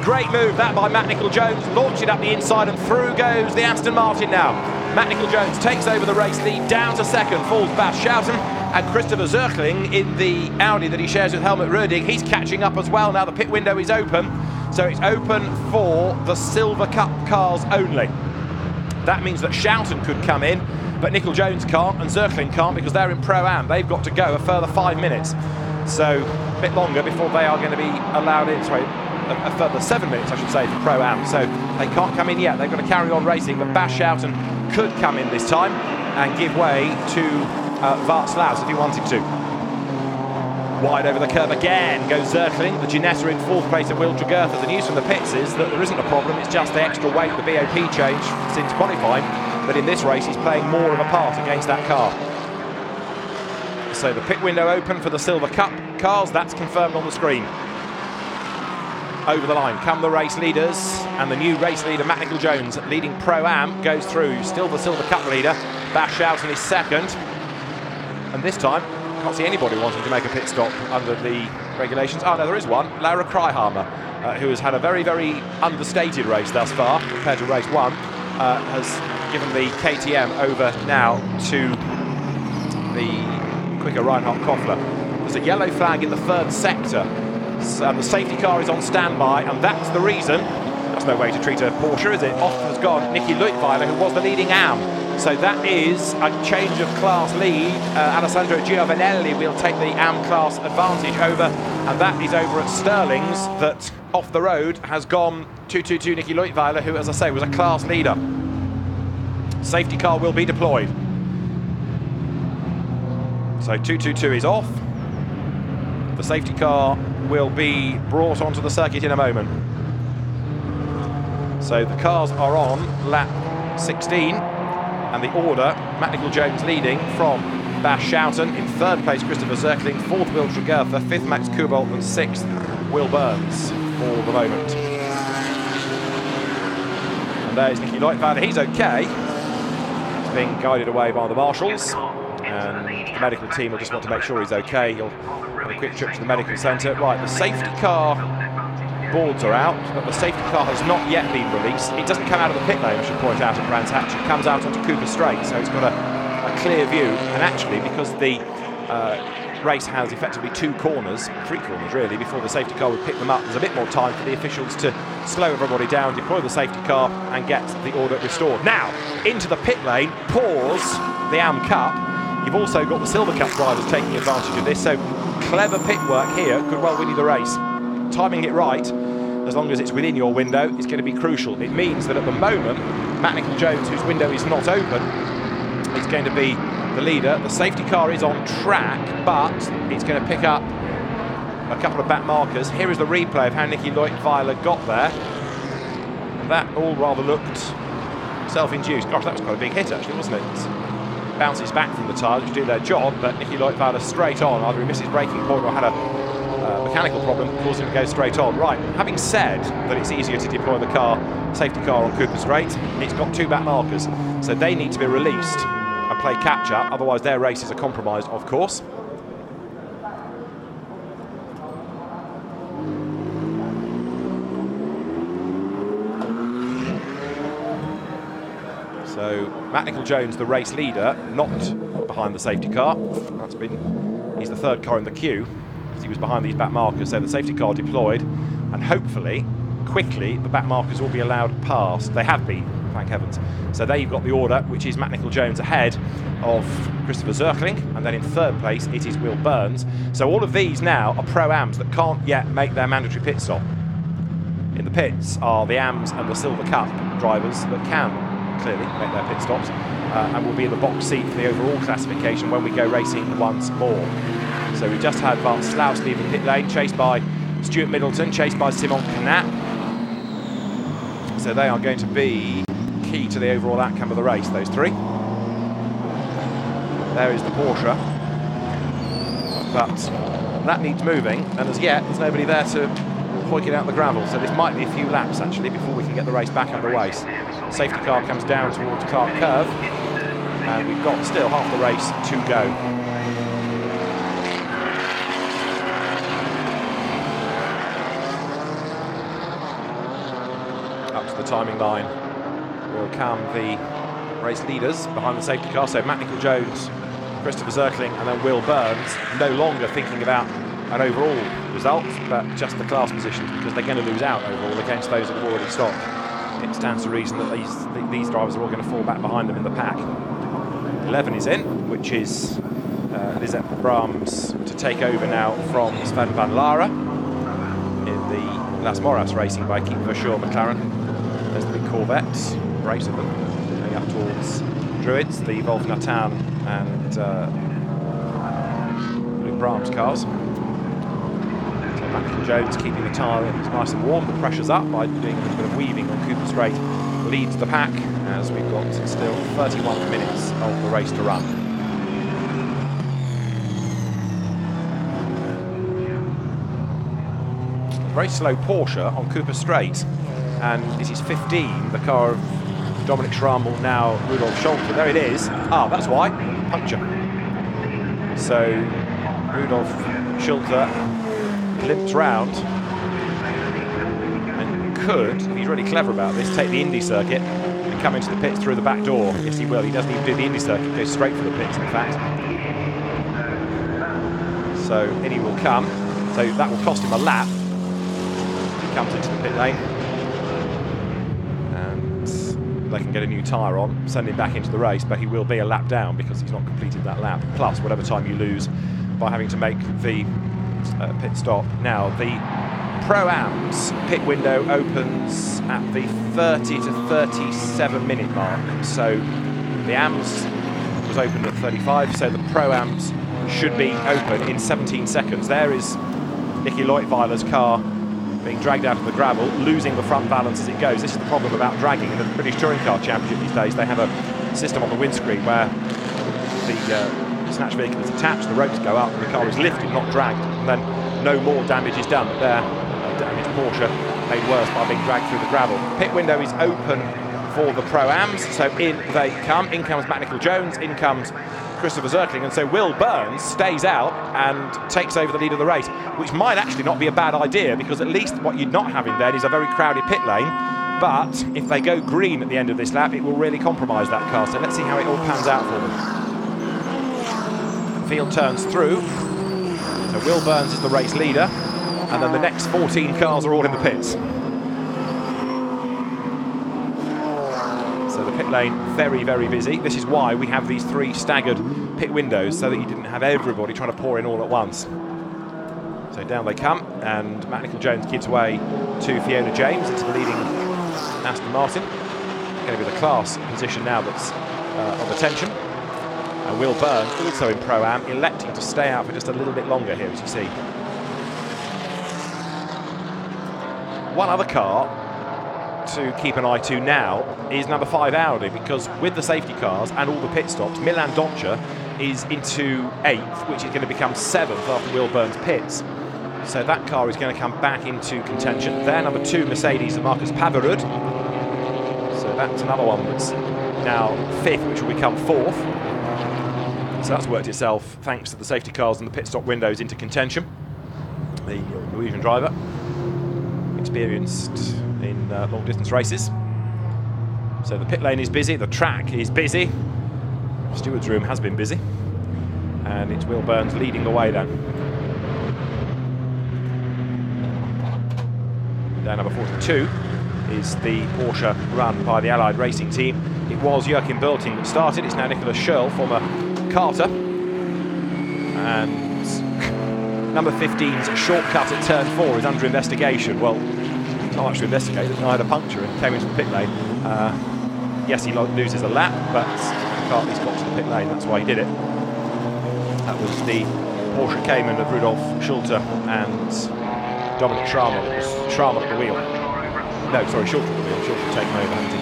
Great move that by Matt Nicol-Jones, launch it up the inside and through goes the Aston Martin now. Matt Nicol-Jones takes over the race lead, down to 2nd, falls Bas Schouten, and Christopher Zirkling in the Audi that he shares with Helmut Rödig, he's catching up as well now, the pit window is open, so it's open for the Silver Cup cars only. That means that Schouten could come in, but Nicol-Jones can't and Zirkling can't because they're in Pro-Am. They've got to go a further 5 minutes. So a bit longer before they are going to be allowed in. Sorry, a further 7 minutes, I should say, for Pro-Am. So they can't come in yet. They've got to carry on racing, but Bas Schouten could come in this time and give way to Václav if he wanted to. Wide over the curve again goes Zirkling. The Ginetta in 4th place and Will Jugurtha. The news from the pits is that there isn't a problem, it's just the extra weight, the BOP change since qualifying. But in this race, he's playing more of a part against that car. So the pit window open for the Silver Cup cars, that's confirmed on the screen. Over the line come the race leaders, and the new race leader, Matt Nicol-Jones, leading Pro-Am, goes through. Still the Silver Cup leader, Bas Schouten is 2nd. And this time, can't see anybody wanting to make a pit stop under the regulations. Oh no, there is one, Laura Kryhammer, who has had a very, very understated race thus far compared to race 1, has given the KTM over now to the quicker Reinhard Koffler. There's a yellow flag in the 3rd sector, so the safety car is on standby, and that's the reason. That's no way to treat a Porsche, is it? Off has gone Nicky Leutwiler, who was the leading AM. So that is a change of class lead. Alessandro Giovanelli will take the AM class advantage over, and that is over at Stirling's, that off the road has gone 222 Nicky Leutwiler, who, as I say, was a class leader. Safety car will be deployed. So 222 is off. The safety car will be brought onto the circuit in a moment. So the cars are on lap 16, and the order, Matt Nicol-Jones leading from Bas Schouten, in 3rd place Christopher Zirkling, 4th Will Jugurtha, 5th Max Kubalt, and 6th Will Burns for the moment. And there's Nicky Leutwiler, he's okay. He's being guided away by the marshals, and the medical team will just want to make sure he's okay. He'll have a quick trip to the medical centre. Right, the safety car boards are out, but the safety car has not yet been released. It doesn't come out of the pit lane, I should point out, at Brands Hatch. It comes out onto Cooper Straight, so it's got a clear view. And actually, because the race has effectively 2 corners, 3 corners really, before the safety car would pick them up, there's a bit more time for the officials to slow everybody down, deploy the safety car, and get the order restored. Now, into the pit lane, pause the AM Cup. You've also got the Silver Cup drivers taking advantage of this, so clever pit work here could well win you the race. Timing it right, as long as it's within your window, is going to be crucial. It means that at the moment, Matt Nicol-Jones, whose window is not open, is going to be the leader. The safety car is on track, but it's going to pick up a couple of back markers. Here is the replay of how Nicky Leutwiler got there. That all rather looked self-induced. Gosh, that was quite a big hit actually, wasn't it? It bounces back from the tyres, which do their job, but Nicky Leutwiler straight on. Either he missed his braking point or had a mechanical problem caused him to go straight on. Right, having said that it's easier to deploy the car, safety car on Cooper Straight, it's got two back markers, so they need to be released and play catch-up, otherwise their races are compromised, of course. So Matt Nicol-Jones, the race leader, not behind the safety car. He's the third car in the queue because he was behind these back markers. So the safety car deployed, and hopefully, quickly, the back markers will be allowed past. They have been, thank heavens. So there you've got the order, which is Matt Nicol-Jones ahead of Christopher Zerkling, and then in third place it is Will Burns. So all of these now are Pro-Ams that can't yet make their mandatory pit stop. In the pits are the AMs and the Silver Cup drivers that can clearly make their pit stops and will be in the box seat for the overall classification when we go racing once more. So we just had Bart Slaus leaving pit lane, chased by Stuart Middleton, chased by Simon Knapp. So they are going to be key to the overall outcome of the race, those three. There is the Porsche, but that needs moving, and as yet there's nobody there to hoik it out the gravel, so this might be a few laps actually before we can get the race back underway. Safety car comes down towards Clark Curve, and we've got still half the race to go. Up to the timing line will come the race leaders behind the safety car, so Matt Nicol-Jones, Christopher Zerkling, and then Will Burns, no longer thinking about an overall result, but just the class positions, because they're going to lose out overall against those that have already stopped. It stands to reason that these drivers are all going to fall back behind them in the pack. 11 is in, which is Lisette Brahms to take over now from Sven van Lara in the Las Moras racing by Keith Verschoor McLaren. There's the big Corvette, brace of them, going up towards Druids, the Wolf Natan and Luke Brahms cars. Matt Nicol-Jones keeping the tyre nice and warm, the pressure's up by doing a little bit of weaving on Cooper Straight, leads the pack as we've got still 31 minutes of the race to run. A very slow Porsche on Cooper Straight, and this is 15, the car of Dominic Schrammel, now Rudolf Scholter. There it is. Ah, that's why. Puncture. So Rudolf Scholter limps round and could, if he's really clever about this, take the Indy circuit and come into the pits through the back door. Yes, he will. He doesn't even do the Indy circuit, he goes straight for the pits, in fact. So in he will come. So that will cost him a lap. He comes into the pit lane. And they can get a new tyre on, send him back into the race, but he will be a lap down because he's not completed that lap, plus whatever time you lose by having to make the pit stop. Now the Pro-Am's pit window opens at the 30 to 37 minute mark. So the AMS was opened at 35, so the Pro-Am's should be open in 17 seconds. There is Nicky Leutwiler's car being dragged out of the gravel, losing the front balance as it goes. This is the problem about dragging. In the British Touring Car Championship these days, they have a system on the windscreen where the snatch vehicle is attached, the ropes go up, and the car is lifted, not dragged, and then no more damage is done. But there, damaged Porsche made worse by being dragged through the gravel. Pit window is open for the Pro-Ams, so in they come. In comes Matt Nicol-Jones, in comes Christopher Zerkling, and so Will Burns stays out and takes over the lead of the race, which might actually not be a bad idea, because at least what you're not having then is a very crowded pit lane. But if they go green at the end of this lap, it will really compromise that car. So let's see how it all pans out for them. Field turns through, so Will Burns is the race leader, and then the next 14 cars are all in the pits. So the pit lane very, very busy. This is why we have these 3 staggered pit windows, so that you didn't have everybody trying to pour in all at once. So down they come, and Matt Nicol-Jones gives way to Fiona James into the leading Aston Martin. Going to be the class position now that's of attention. And Will Byrne, also in Pro-Am, electing to stay out for just a little bit longer here, as you see. One other car to keep an eye to now is number 5 Audi, because with the safety cars and all the pit stops, Milan Doncha is into 8th, which is going to become 7th after Will Byrne's pits. So that car is going to come back into contention. There, number 2 Mercedes, Marcus Pavarud. So that's another one that's now 5th, which will become 4th. So that's worked itself, thanks to the safety cars and the pit stop windows, into contention. The Norwegian driver, experienced in long distance races. So the pit lane is busy, the track is busy. Steward's room has been busy. And it's Will Byrne leading the way then. Down number 42 is the Porsche run by the Allied Racing Team. It was Joachim Bölting that started. It's now Nicolas Schurl, former Carter. And number 15's shortcut at turn 4 is under investigation. Well, not much to investigate. There's had a puncture and came into the pit lane. Yes, he loses a lap, but McCartney's got to the pit lane. That's why he did it. That was the Porsche Cayman of Rudolf Schulte and Dominic Schrammel. It was Schrammel at the wheel. No, sorry, Schulte at the wheel. Schulte taking over, hasn't he?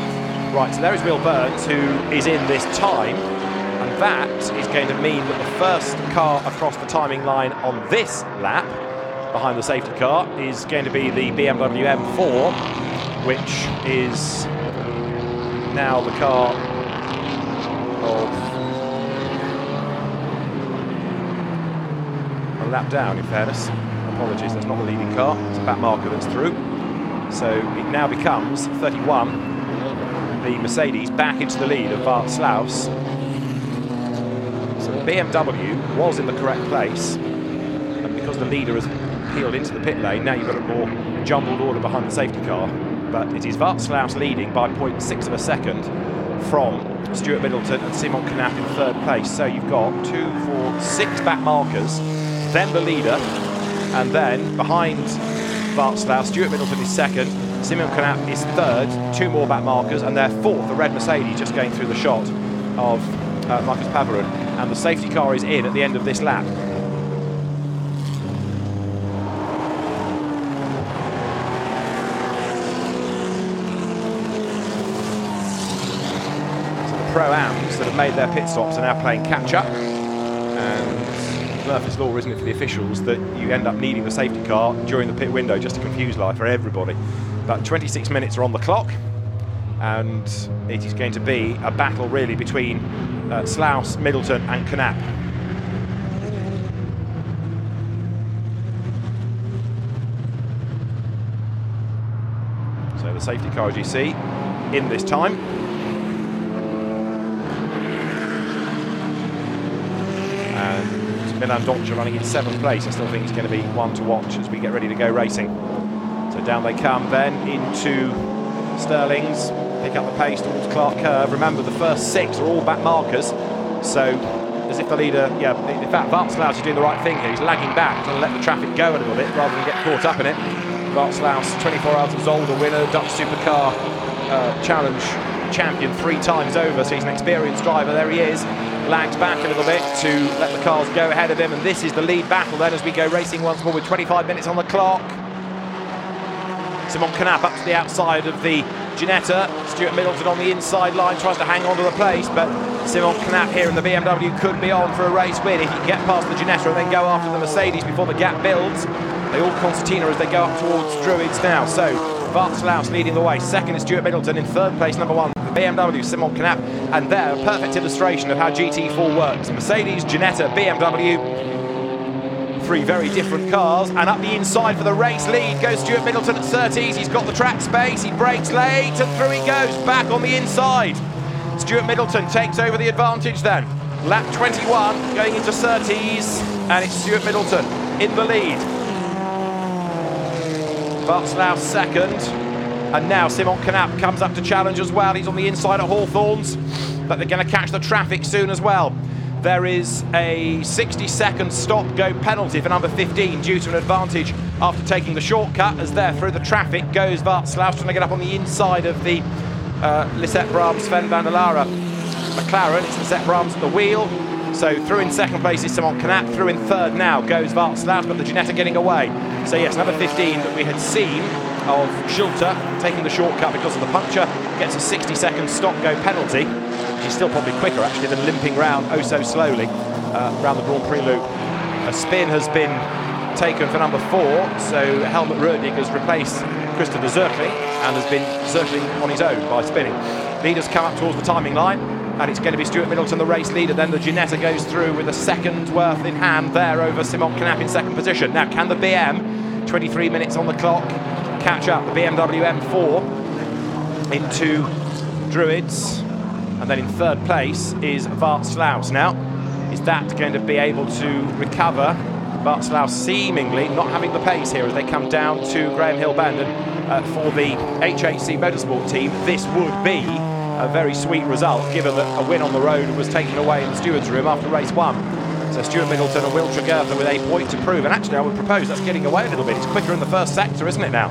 Right, so there is Will Burns, who is in this time, and that is going to mean that the first car across the timing line on this lap, behind the safety car, is going to be the BMW M4, which is now the car of a lap down, in fairness. Apologies, that's not the leading car, it's a back marker that's through. So it now becomes 31, the Mercedes back into the lead of Václav's. So the BMW was in the correct place, and because the leader has peeled into the pit lane, now you've got a more jumbled order behind the safety car. But it is Václav's leading by 0.6 of a second from Stuart Middleton and Simon Knapp in 3rd place. So you've got 2, 4, 6 back markers, then the leader, and then behind Václav, Stuart Middleton is 2nd, Simon Knapp is 3rd, 2 more back markers, and they're 4th, the red Mercedes just going through the shot of Marcus Pavarud. And the safety car is in at the end of this lap. So the Pro-Ams that have made their pit stops are now playing catch-up. And Murphy's Law, isn't it, for the officials, that you end up needing the safety car during the pit window just to confuse life for everybody. But 26 minutes are on the clock, and it is going to be a battle really between Slaus, Middleton and Knapp. So the safety car, as you see, in this time. And Milan Doncha running in 7th place. I still think it's going to be one to watch as we get ready to go racing. So down they come then into Sterling's, pick up the pace towards Clark Curve. Remember, the first 6 are all back markers, so as if the leader, in fact Václav is doing the right thing here. He's lagging back, trying to let the traffic go a little bit rather than get caught up in it. Václav, 24 Hours of Zolder winner, Dutch Supercar Challenge champion 3 times over, so he's an experienced driver. There he is, lags back a little bit to let the cars go ahead of him, and this is the lead battle then as we go racing once more with 25 minutes on the clock. Simon Knapp up to the outside of the Ginetta. Stuart Middleton on the inside line tries to hang on to the place, but Simon Knapp here in the BMW could be on for a race win if he can get past the Ginetta and then go after the Mercedes before the gap builds. They all concertina as they go up towards Druids now. So Václav's leading the way. 2nd is Stuart Middleton. In 3rd place, number 1, the BMW, Simon Knapp. And there, a perfect illustration of how GT4 works. Mercedes, Ginetta, BMW. 3 very different cars, and up the inside for the race lead goes Stuart Middleton at 30s. He's got the track space, he brakes late, and through he goes, back on the inside. Stuart Middleton takes over the advantage then. Lap 21, going into 30s, and it's Stuart Middleton in the lead. Václav 2nd, and now Simon Knapp comes up to challenge as well. He's on the inside at Hawthorns, but they're going to catch the traffic soon as well. there is a 60-second stop-go penalty for number 15 due to an advantage after taking the shortcut, as there through the traffic goes Václav, trying to get up on the inside of the Lisette Brahms Sven van der Lara McLaren. It's Lisette Brahms at the wheel. So through in second place is Simon Knapp, through in third now goes Václav, but the Ginetta getting away. So yes, number 15 that we had seen of Schulte taking the shortcut because of the puncture gets a 60-second stop-go penalty. He's still probably quicker actually than limping round oh so slowly round the Grand Prix loop. A spin has been taken for number 4, so Helmut Rödig has replaced Christopher Zirkling and has been Zirkling on his own by spinning. Leaders come up towards the timing line, and it's going to be Stuart Middleton, the race leader. Then the Ginetta goes through with a second worth in hand there over Simon Knapp in second position. Now, can the BM, 23 minutes on the clock, catch up? The BMW M4 into Druids, and then in third place is Václav. Now, is that going to be able to recover? Václav seemingly not having the pace here as they come down to Graham Hill Bend, and for the HHC Motorsport team, this would be a very sweet result, given that a win on the road was taken away in the stewards' room after race 1. So Stuart Middleton and Will Tregurtha with a point to prove, and actually I would propose that's getting away a little bit. It's quicker in the first sector, isn't it now?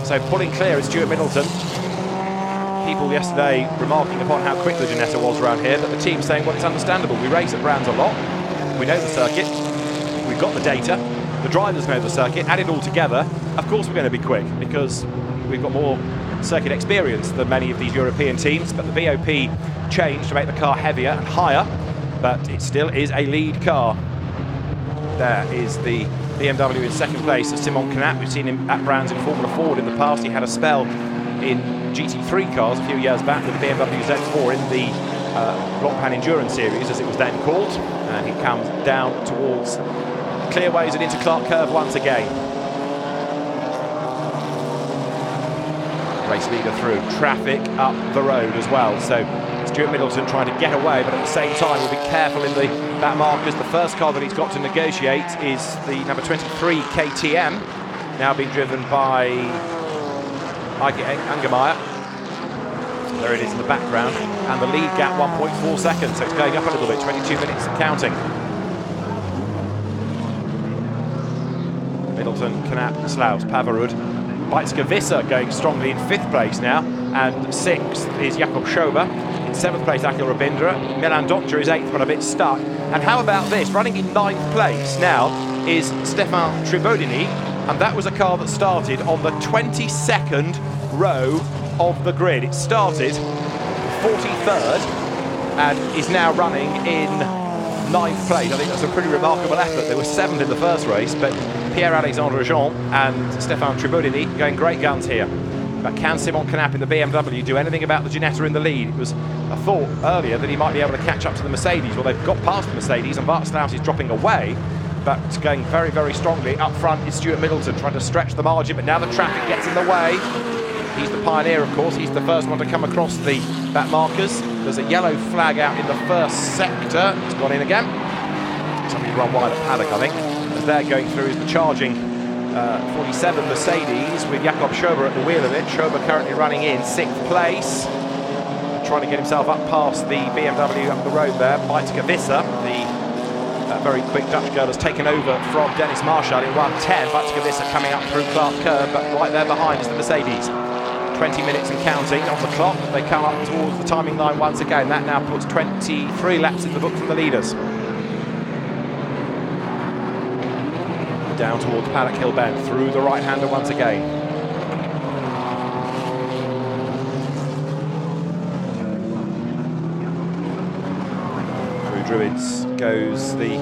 So pulling clear is Stuart Middleton. People yesterday remarking upon how quick the Ginetta was around here, but the team saying, well, it's understandable. We race at Brands a lot. We know the circuit. We've got the data. The drivers know the circuit. Add it all together, of course we're going to be quick, because we've got more circuit experience than many of these European teams. But the BOP changed to make the car heavier and higher, but it still is a lead car. There is the BMW in second place of Simon Knapp. We've seen him at Brands in Formula Ford in the past. He had a spell in GT3 cars a few years back with the BMW Z4 in the Blockpan Endurance Series, as it was then called, and he comes down towards clearways and into Clark Curve once again. Race leader through, traffic up the road as well, so Stuart Middleton trying to get away, but at the same time will be careful in the back markers. The first car that he's got to negotiate is the number 23 KTM, now being driven by Ike Angermeyer. There it is in the background, and the lead gap 1.4 seconds, so it's going up a little bit, 22 minutes and counting. Middleton, Knapp, Slaus, Pavarud, Bijtske going strongly in 5th place now, and 6th is Jakob Schober. In 7th place, Akhil Rabindra. Milan Doctor is 8th, but a bit stuck. And how about this? Running in 9th place now is Stefan Tribodini, and that was a car that started on the 22nd row of the grid. It started 43rd and is now running in 9th place. I think that's a pretty remarkable effort. They were 7th in the first race, but Pierre-Alexandre Jean and Stefan Tribodini going great guns here. But can Simon Knapp in the BMW do anything about the Ginetta in the lead? It was a thought earlier that he might be able to catch up to the Mercedes. Well, they've got past the Mercedes, and Václav is dropping away, but going very, very strongly. Up front is Stuart Middleton trying to stretch the margin, but now the traffic gets in the way. He's the pioneer, of course. He's the first one to come across the back markers. There's a yellow flag out in the first sector. It's gone in again. Somebody's run wide at paddock, I think. As they're going through is the charging 47 Mercedes with Jakob Schober at the wheel of it. Schober currently running in 6th place, trying to get himself up past the BMW up the road there. Bijtske the very quick Dutch girl, has taken over from Dennis Marshall in 1:10. Bijtske coming up through Clark Curve, but right there behind is the Mercedes. 20 minutes and counting on the clock. They come up towards the timing line once again. That now puts 23 laps in the book from the leaders. Down towards Paddock Hill Bend, through the right-hander once again. Through Druids goes the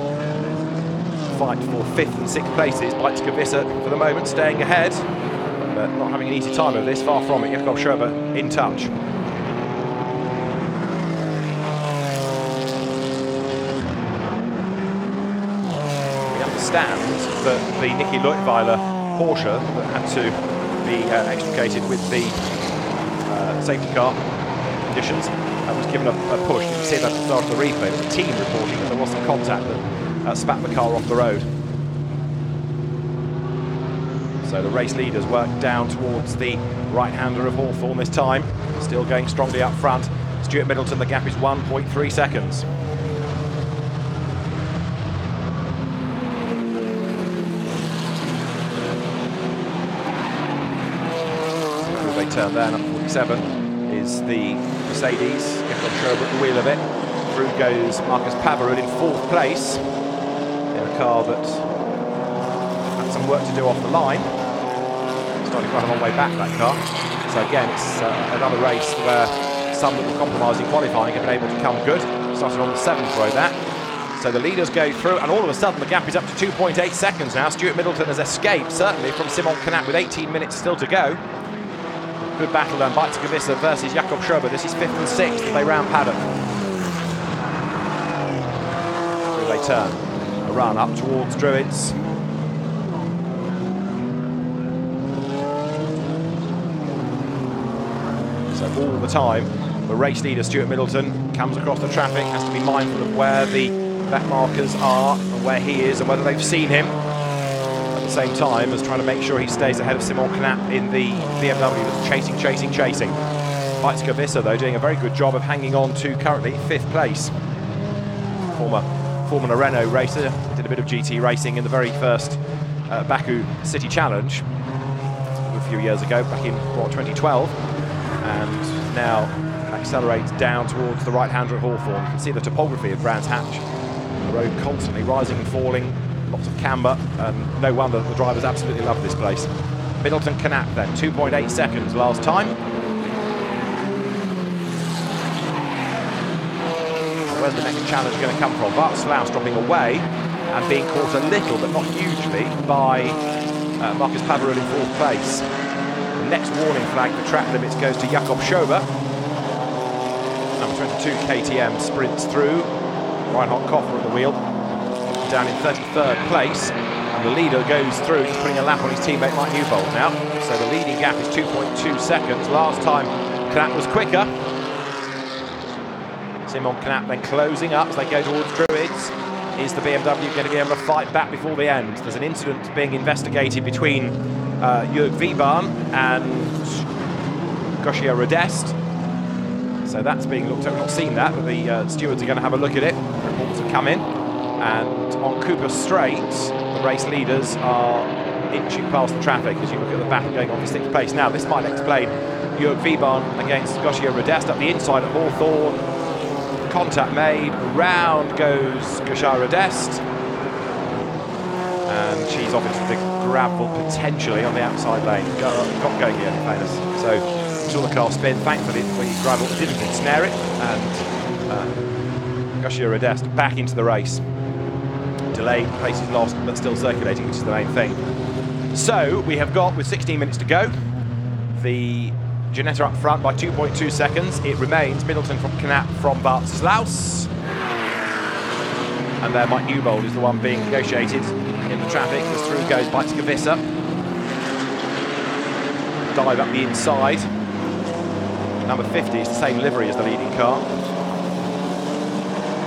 fight for 5th and 6th places. Bijtske for the moment staying ahead, but not having an easy time of this, far from it. Jakob Schober in touch. That the Niki Leutwiler Porsche that had to be extricated with the safety car conditions was given a push. You can see that at the start of the replay. It was the team reporting that there was some contact that spat the car off the road. So the race leaders work down towards the right-hander of Hawthorn this time, still going strongly up front. Stuart Middleton, the gap is 1.3 seconds. they turn there. Number 47 is the Mercedes. Jakob Schober at the wheel of it. Through goes Marcus Pavarud in 4th place in a car that had some work to do off the line. Starting quite a long way back, that car. So again, it's another race where some that were compromising qualifying have been able to come good. Started on the 7th row, that. So the leaders go through, and all of a sudden the gap is up to 2.8 seconds now. Stuart Middleton has escaped, certainly, from Simon Canet with 18 minutes still to go. Good battle then, Bike-to-Gavissa versus Jakob Schober. This is 5th and 6th as they round paddock. Through they turn. A run up towards Druids. So all the time, the race leader, Stuart Middleton, comes across the traffic, has to be mindful of where the back markers are and where he is and whether they've seen him. At the same time as trying to make sure he stays ahead of Simon Canet in the BMW that's chasing. Bike-to-Gavissa, though, doing a very good job of hanging on to currently 5th place. Former Formula Renault racer, did a bit of GT racing in the very first Baku City Challenge a few years ago, back in 2012, and now accelerates down towards the right hander at Hawthorne. You can see the topography of Brands Hatch. The road constantly rising and falling, lots of camber, and no wonder the drivers absolutely love this place. Middleton Canet then, 2.8 seconds last time. Where's the next challenge going to come from? Bart Slaus dropping away and being caught a little, but not hugely, by Marcus Pavarud in 4th place. The next warning flag for track limits goes to Jakob Schober. Number 22 KTM sprints through. Reinhard Koffer at the wheel, down in 33rd place. And the leader goes through, just putting a lap on his teammate Mike Newbold now. So the leading gap is 2.2 seconds. Last time Canet was quicker. Simon Canet then closing up as they go towards Druids. Is the BMW going to be able to fight back before the end? There's an incident being investigated between Jörg Wiebahn and Gosia Rodest. So that's being looked at. We've not seen that, but the stewards are going to have a look at it. Reports have come in. And on Cooper Straight, the race leaders are inching past the traffic as you look at the battle going on for 6th place. Now, this might explain Jörg Wiebahn against Gosia Rodest up the inside at Hawthorne. Contact made, round goes Gosia Rodest. And she's off into the gravel potentially on the outside lane. Got going here, in fairness. So, saw the car spin. Thankfully, the gravel didn't ensnare it. And Gosia Rodest back into the race. Delayed, places lost, but still circulating, which is the main thing. So, we have got, with 16 minutes to go, the Ginetta up front by 2.2 seconds. It remains Middleton from Canet from Bart Slaus. And there Mike Newbold is the one being negotiated in the traffic as through goes Bike-to-Gavissa. Dive up the inside. Number 50 is the same livery as the leading car.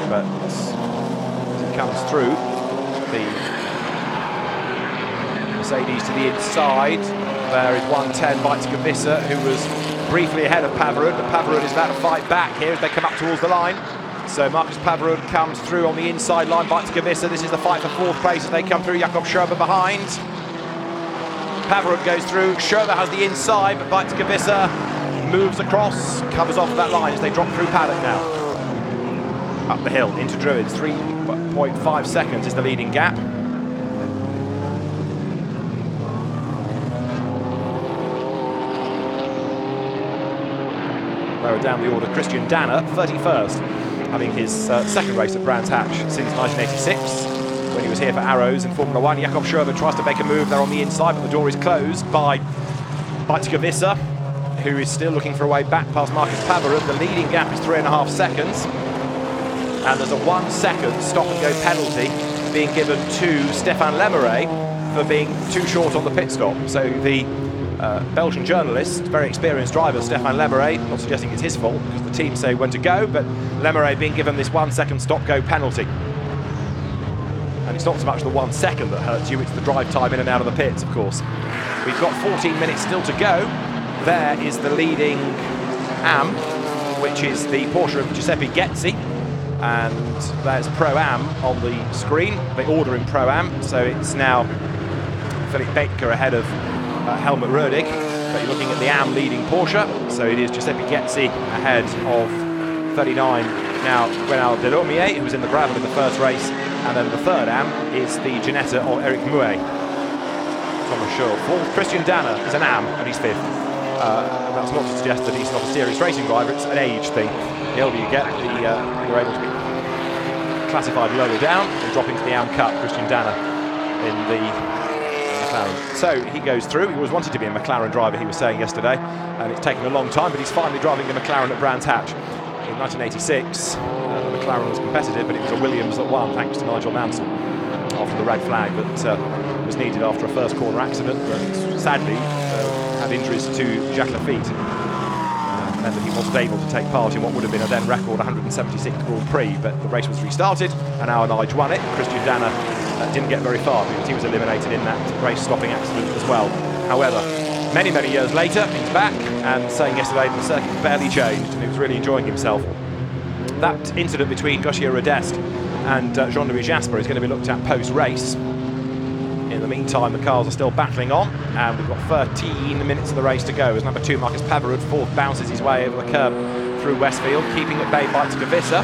But as it comes through, the Mercedes to the inside. There is 110 Bike-to-Gavissa, who was briefly ahead of Pavarud, but Pavarud is about to fight back here as they come up towards the line. So Marcus Pavarud comes through on the inside line, Bike-to-Gavissa. This is the fight for 4th place as they come through. Jakob Schober behind. Pavarud goes through, Schober has the inside, but Bike-to-Gavissa moves across, covers off that line as they drop through paddock now. Up the hill into Druids, 3.5 seconds is the leading gap. Lower down the order, Christian Danner, 31st, having his second race at Brands Hatch since 1986, when he was here for Arrows in Formula 1. Jakob Schober tries to make a move there on the inside, but the door is closed by Bike-to-Gavissa, who is still looking for a way back past Marcus Pavarud. The leading gap is 3.5 seconds. And there's a 1 second stop-and-go penalty being given to Stéphane Lemeray for being too short on the pit stop. So the Belgian journalist, very experienced driver, Stéphane Lemeray, not suggesting it's his fault because the team say when to go, but Lemeray being given this 1 second stop-go penalty. And it's not so much the 1 second that hurts you, it's the drive time in and out of the pits, of course. We've got 14 minutes still to go. There is the leading AM, which is the Porsche of Giuseppe Gezzi. And there's Pro-Am on the screen. They order in Pro-Am, so it's now Philip Baker ahead of Helmut Rödig. But you're looking at the AM leading Porsche, so it is Giuseppe Gezzi ahead of 39 now Gwenal Delormier, who was in the gravel in the first race, and then the third AM is the Ginetta of Eric Mouet. Thomas Schurl. Fourth, Christian Danner is an AM, and he's fifth. That's not to suggest that he's not a serious racing driver, it's an age thing. The older you get, you're able to be classified lower down and drop into the AM Cup. Christian Danner in the McLaren. So he goes through. He always wanted to be a McLaren driver, he was saying yesterday, and it's taken a long time, but he's finally driving the McLaren at Brands Hatch. In 1986, the McLaren was competitive, but it was a Williams that won, thanks to Nigel Mansell, after the red flag that was needed after a first corner accident, but sadly had injuries to Jacques Lafitte. Meant that he wasn't able to take part in what would have been a then record 176th Grand Prix, but the race was restarted and our Nige won it. Christian Danner didn't get very far because he was eliminated in that race-stopping accident as well. However, many years later, he's back and saying yesterday that the circuit barely changed and he was really enjoying himself. That incident between Gauthier Rodest and Jean-Louis Jasper is going to be looked at post-race. In the meantime, the cars are still battling on, and we've got 13 minutes of the race to go as number 2, Marcus Pavarud, fourth, bounces his way over the curb through Westfield, keeping at bay by Skavissa.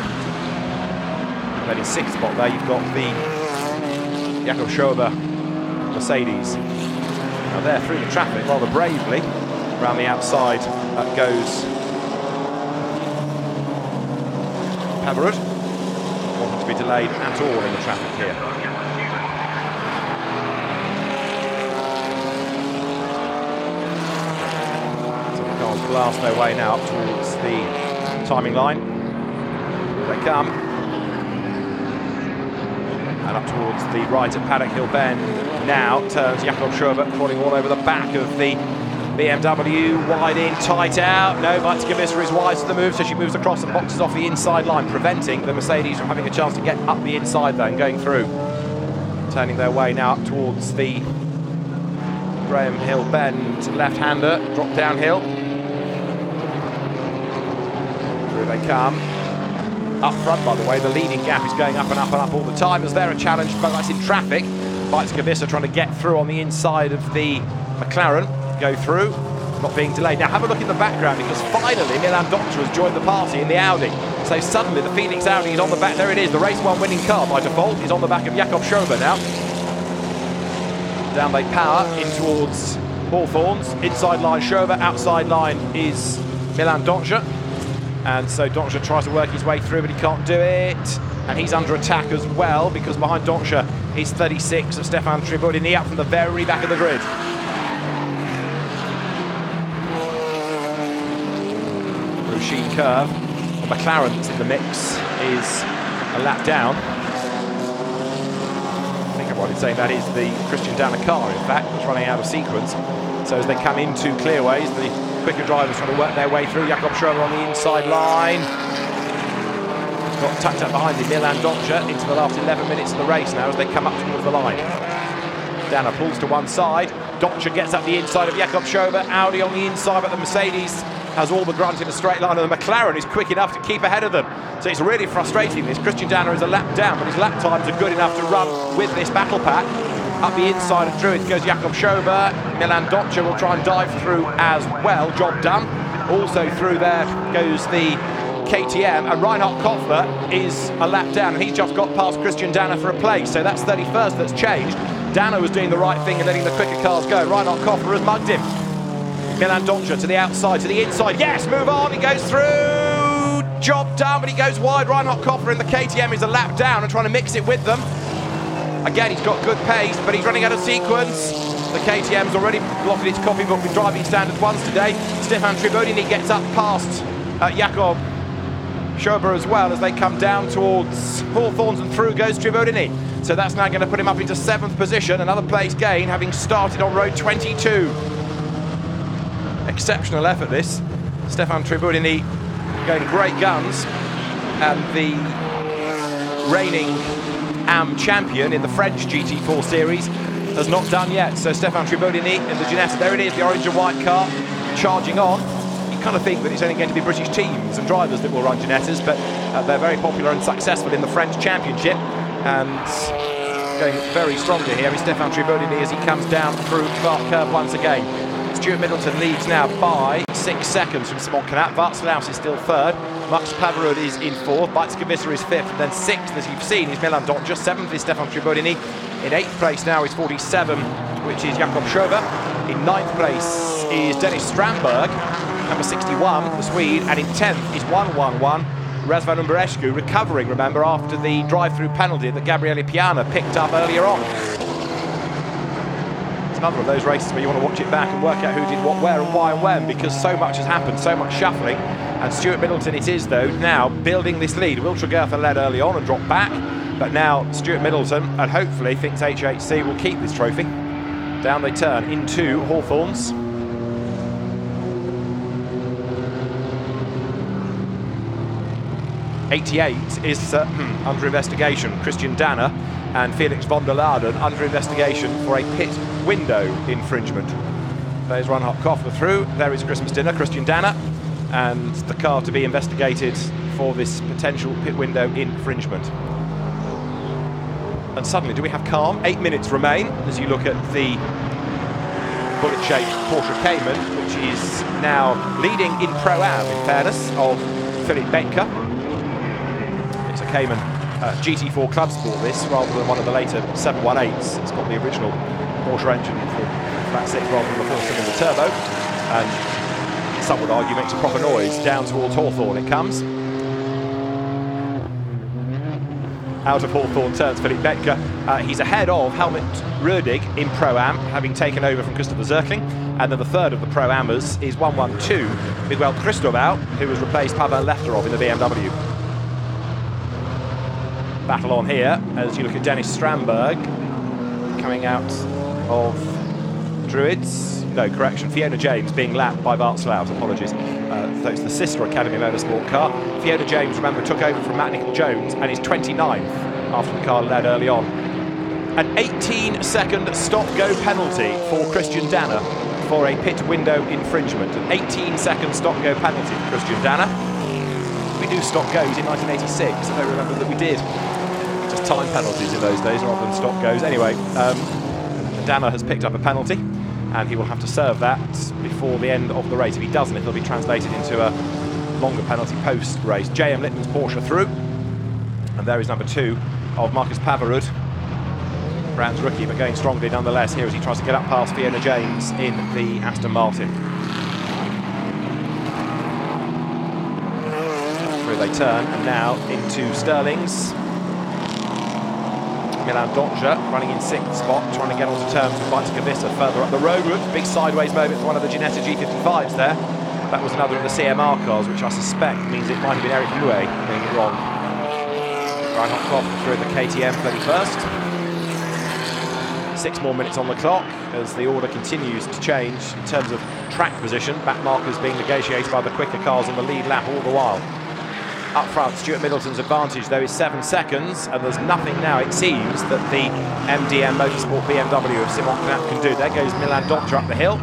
And then in sixth spot there, you've got the Jakob Schober Mercedes. Now there through the traffic rather bravely. Around the outside goes Pavarud. Not wanting to be delayed at all in the traffic here. Blast their way now up towards the timing line. Here they come. And up towards the right at Paddock Hill Bend. Now turns Jakob Schober, crawling all over the back of the BMW. Wide in, tight out. No, Weizsäcker is wise to the move, so she moves across and boxes off the inside line, preventing the Mercedes from having a chance to get up the inside there and going through. Turning their way now up towards the Graham Hill Bend. Left-hander, drop downhill. They come. Up front, by the way, the leading gap is going up and up and up all the time. As they're a challenge, but that's in traffic. Weizsäcker trying to get through on the inside of the McLaren. Go through, not being delayed. Now have a look in the background, because finally Milan Doctor has joined the party in the Audi. So suddenly the Phoenix Audi is on the back. There it is, the race one winning car by default is on the back of Jakob Schober now. Down they power in towards Hawthorns. Inside line Schober, outside line is Milan Doctor. And so Doctor tries to work his way through, but he can't do it. And he's under attack as well, because behind Doctor is 36 of Stefan Tribudini up from the very back of the grid. Sheen curve. The McLaren that's in the mix is a lap down. I think everyone is saying that is the Christian Danner car, in fact, that's running out of sequence. So as they come into clearways, the quicker drivers trying to work their way through. Jakob Schober on the inside line. Got tucked up behind him, Milan Doctor, into the last 11 minutes of the race now as they come up towards the line. Danner pulls to one side. Doctor gets up the inside of Jakob Schober. Audi on the inside, but the Mercedes has all but grunt in a straight line, and the McLaren is quick enough to keep ahead of them. So it's really frustrating. This Christian Danner is a lap down, but his lap times are good enough to run with this battle pack. Up the inside and through it goes Jakob Schober. Milan Doctor will try and dive through as well. Job done. Also through there goes the KTM, and Reinhard Koffler is a lap down, and he's just got past Christian Danner for a place. So that's 31st that's changed. Danner was doing the right thing and letting the quicker cars go. Reinhard Koffler has mugged him. Milan Doctor to the outside, to the inside. Yes, move on. He goes through. Job done, but he goes wide. Reinhard Koffler in the KTM is a lap down and trying to mix it with them. Again, he's got good pace, but he's running out of sequence. The KTM's already blotted its copybook with driving standards once today. Stefan Tribudini gets up past Jakob Schober as well as they come down towards Hawthorns, and through goes Tribudini. So that's now going to put him up into 7th position, another place gain, having started on road 22. Exceptional effort this. Stefan Tribudini going great guns, and the reigning AM champion in the French GT4 series has not done yet. So Stefan Tribudini in the Ginetta, there it is, the orange and white car charging on. You kind of think that it's only going to be British teams and drivers that will run Ginettas, but they're very popular and successful in the French Championship, and going very strongly here is Stefan Tribudini as he comes down through Clark Curve once again. Stuart Middleton leads now by 6 seconds from Simon Knap. Václav is still third. Markus Pavarud is in fourth. Bajtskevisa is fifth, and then sixth, as you've seen, is Milan Donja. Seventh is Stefan Tribodini. In eighth place now is 47, which is Jakob Schober. In ninth place is Dennis Strandberg, number 61, the Swede. And in 10th is 111, Razvan Umberescu, recovering, remember, after the drive-through penalty that Gabriele Piana picked up earlier on. It's another of those races where you want to watch it back and work out who did what, where, and why and when, because so much has happened, so much shuffling. And Stuart Middleton it is, though, now building this lead. Will Tregertha led early on and dropped back, but now Stuart Middleton, and hopefully thinks HHC will keep this trophy. Down they turn into Hawthorns. '88 is under investigation. Christian Danner and Felix von der Laden under investigation for a pit window infringement. There's Reinhard Koffler through. There is Christmas dinner, Christian Danner, and the car to be investigated for this potential pit window infringement. And suddenly, do we have calm? 8 minutes remain as you look at the bullet-shaped Porsche Cayman, which is now leading in Pro-Am, in fairness, of Philippe Bethke. It's a Cayman GT4 Club Sport, this, rather than one of the later 718s. It's got the original Porsche engine for flat six rather than the four-cylinder turbo. And some would argue makes a proper noise. Down towards Hawthorn it comes. Out of Hawthorn turns Philippe Bethke. He's ahead of Helmut Rödig in Pro-Am, having taken over from Christopher Zirkling. And then the third of the Pro-Amers is 112, Miguel Cristobal, who has replaced Pavel Lefterov in the BMW. Battle on here as you look at Dennis Strandberg coming out of Druids. No, correction, Fiona James being lapped by Václav, apologies. So it's the sister Academy Motorsport car. Fiona James, remember, took over from Matt Nicol-Jones and is 29th after the car led early on. An 18-second stop-go penalty for Christian Danner for a pit window infringement. An 18-second stop-go penalty for Christian Danner. We do stop-goes in 1986, I don't remember that we did. Just time penalties in those days rather than stop-goes. Anyway, Danner has picked up a penalty, and he will have to serve that before the end of the race. If he doesn't, it'll be translated into a longer penalty post-race. J.M. Littman's Porsche through, and there is number 2 of Markus Pavarud. Brand's rookie, but going strongly nonetheless here as he tries to get up past Fiona James in the Aston Martin. Through they turn, and now into Sterling's. Milan Donja running in 6th spot, trying to get onto terms with Bajtskevisa further up the road. Big sideways moment for one of the Ginetta G55s there. That was another of the CMR cars, which I suspect means it might have been Eric Mouet doing it wrong. Reinhard Koffler through the KTM 31st. 6 more minutes on the clock as the order continues to change in terms of track position. Back markers being negotiated by the quicker cars on the lead lap all the while. Up front, Stuart Middleton's advantage, though, is 7 seconds, and there's nothing now, it seems, that the MDM Motorsport BMW of Simon Knap can do. There goes Milan Donja up the hill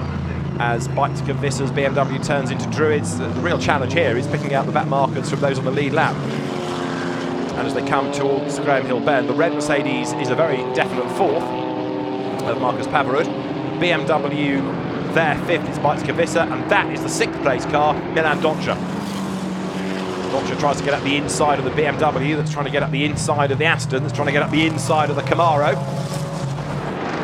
as Bajtkevisa's BMW turns into Druids. The real challenge here is picking out the back markers from those on the lead lap. And as they come towards Graham Hill Bend, the red Mercedes is a very definite 4th of Markus Pavarud. BMW there 5th is Bajtkevisa, and that is the 6th place car, Milan Donja. Donja tries to get up the inside of the BMW, that's trying to get up the inside of the Aston, that's trying to get up the inside of the Camaro.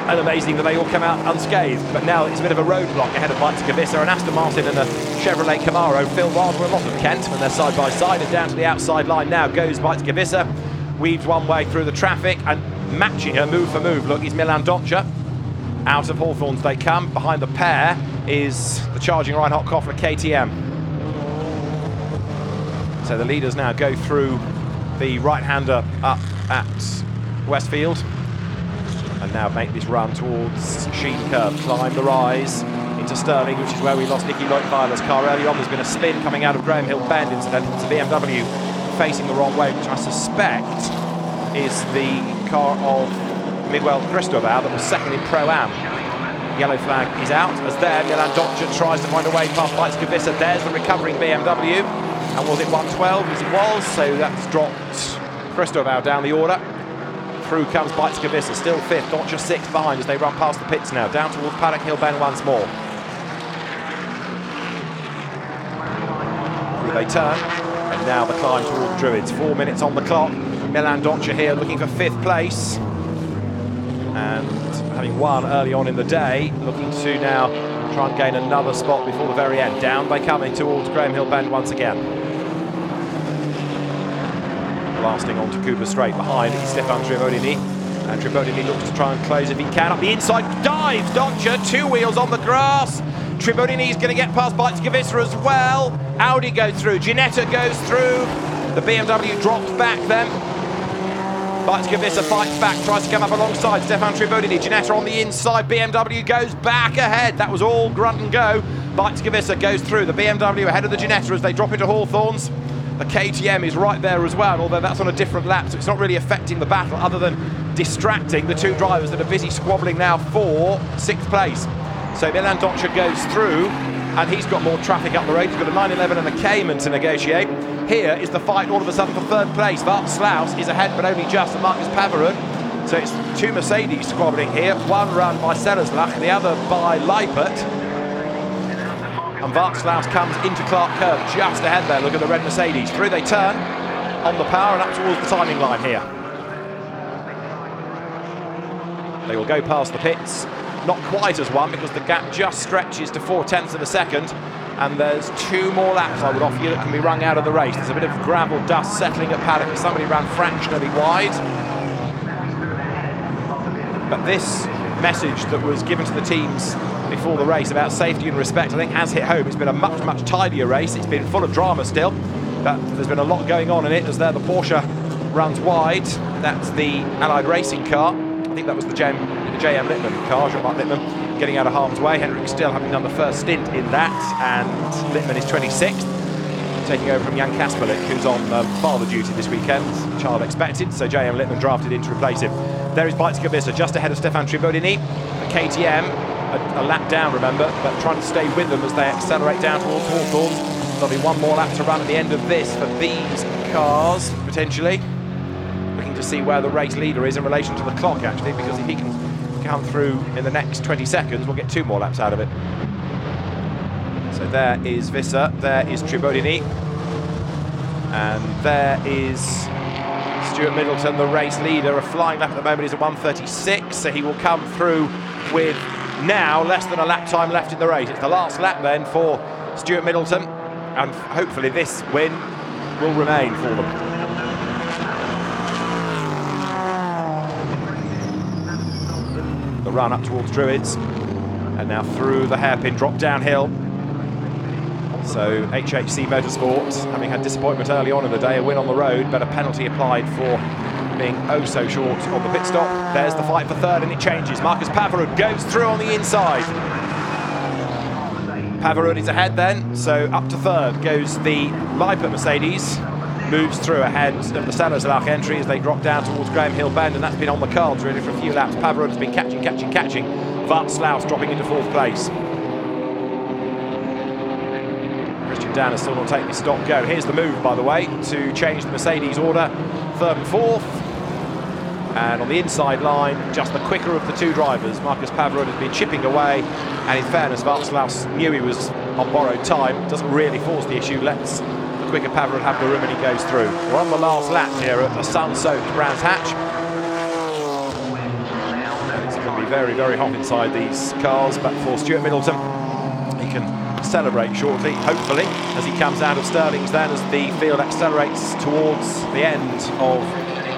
And amazing that they all come out unscathed, but now it's a bit of a roadblock ahead of Bajtkevisa. An Aston Martin and a Chevrolet Camaro fill rather a lot of Kent when they're side by side, and down to the outside line now goes Bajtkevisa. Weaves one way through the traffic, and matching her move for move, look, is Milan Donja. Out of Hawthorns they come. Behind the pair is the charging Reinhard Koffler KTM. So the leaders now go through the right-hander up at Westfield and now make this run towards Sheen Curve, climb the rise into Stirling, which is where we lost Nicky Leutwiler's car earlier on. There's been a spin coming out of Graham Hill Bend, incidentally. It's a BMW facing the wrong way, which I suspect is the car of Miguel Cristobal that was second in Pro-Am. Yellow flag is out as there Milan Donja tries to find a way past Bajtkevisa. There's the recovering BMW. And was it 112? Yes, it was. So that's dropped Cristobal down the order. Through comes Bajtkevisa, still 5th. Donja 6th behind as they run past the pits now. Down towards Paddock Hill Bend once more. they turn, and now the climb toward the Druids. 4 minutes on the clock. Milan Doncia here looking for 5th place, and having won early on in the day, looking to now try and gain another spot before the very end. Down they come in towards Graham Hill Bend once again. Blasting onto Cooper Straight. Behind is Stefan Tribodini, and Tribodini looks to try and close if he can. Up the inside, dives Doncia, 2 wheels on the grass. Tribodini's going to get past Beitske-Visser as well. Audi goes through, Ginetta goes through. The BMW drops back then. Beitske-Visser fights back, tries to come up alongside Stefan Tribodini. Ginetta on the inside, BMW goes back ahead. That was all grunt and go. Beitske-Visser goes through, the BMW ahead of the Ginetta as they drop into Hawthorns. The KTM is right there as well, although that's on a different lap, so it's not really affecting the battle other than distracting the 2 drivers that are busy squabbling now for 6th place. So Milan Doncia goes through, and he's got more traffic up the road. He's got a 911 and a Cayman to negotiate. Here is the fight all of a sudden for 3rd place. Wout Slaus is ahead, but only just, and Marcus Pavarud. So it's 2 Mercedes squabbling here, one run by Sellerslach, the other by Leipert. And Wout Slaus comes into Clark Kerr just ahead there. Look at the red Mercedes. Through they turn on the power and up towards the timing line here. They will go past the pits. Not quite as one, because the gap just stretches to 4/10 of a second, and there's 2 more laps I would offer you that can be wrung out of the race. There's a bit of gravel dust settling at paddock as somebody ran fractionally wide. But this message that was given to the teams before the race about safety and respect, I think has hit home. It's been a much, much tidier race. It's been full of drama still, but there's been a lot going on in it as there the Porsche runs wide. That's the Allied Racing car. I think that was the J.M. Littman car, Jean-Marc Littman, getting out of harm's way. Henrik still having done the first stint in that, and Littman is 26th, taking over from Jan Kasperlik, who's on father duty this weekend, child expected, so J.M. Littman drafted in to replace him. There is Beitske-Visser just ahead of Stefan Tribodini. The KTM, a lap down, remember, but trying to stay with them as they accelerate down towards Hawthorns. There'll be 1 more lap to run at the end of this for these cars, potentially. Looking to see where the race leader is in relation to the clock, actually, because if he can come through in the next 20 seconds, we'll get 2 more laps out of it. So there is Visser, there is Tribodini, and there is Stuart Middleton, the race leader. A flying lap at the moment is at 1:36, so he will come through with now less than a lap time left in the race. It's the last lap then for Stuart Middleton, and hopefully this win will remain for them. The run up towards Druids, and now through the hairpin drop downhill. So HHC Motorsport, having had disappointment early on in the day, a win on the road, but a penalty applied for being oh so short on the pit stop. There's the fight for 3rd, and it changes. Marcus Pavarud goes through on the inside. Pavarud is ahead then, so up to 3rd goes the Leipert Mercedes. Moves through ahead of the Sellerslach entry as they drop down towards Graham Hill Bend, and that's been on the cards really for a few laps. Pavarud has been catching. Wout Slaus dropping into 4th place. Christian Danner still not taking his stop go. Here's the move, by the way, to change the Mercedes order, 3rd and 4th. And on the inside line, just the quicker of the 2 drivers. Marcus Pavarud has been chipping away, and in fairness, Wout Slaus knew he was on borrowed time. Doesn't really force the issue, lets the quicker Pavarud have the room, and he goes through. We're on the last lap here at the sun-soaked Brands Hatch. And it's going to be very, very hot inside these cars, but for Stuart Middleton, he can celebrate shortly, hopefully, as he comes out of Stirling's then, as the field accelerates towards the end of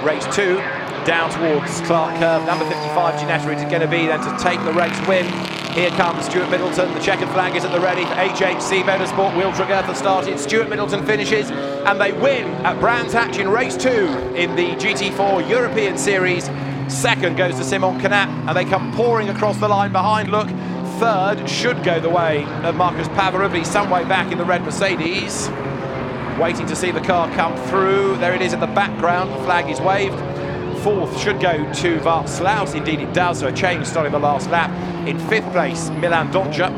race 2, down towards Clark Kerr. Number 55 Ginetta is going to be then to take the race win. Here comes Stuart Middleton. The checkered flag is at the ready for HHC Motorsport. Will Tregertha started. Stuart Middleton finishes, and they win at Brands Hatch in race 2 in the GT4 European Series. 2nd goes to Simon Canap, and they come pouring across the line behind. Look, 3rd should go the way of Marcus Pavarud, but he's some way back in the red Mercedes. Waiting to see the car come through. There it is in the background. The flag is waved. 4th should go to Wout Slaus. Indeed it does, so a change starting the last lap. In 5th place, Milan Doncia.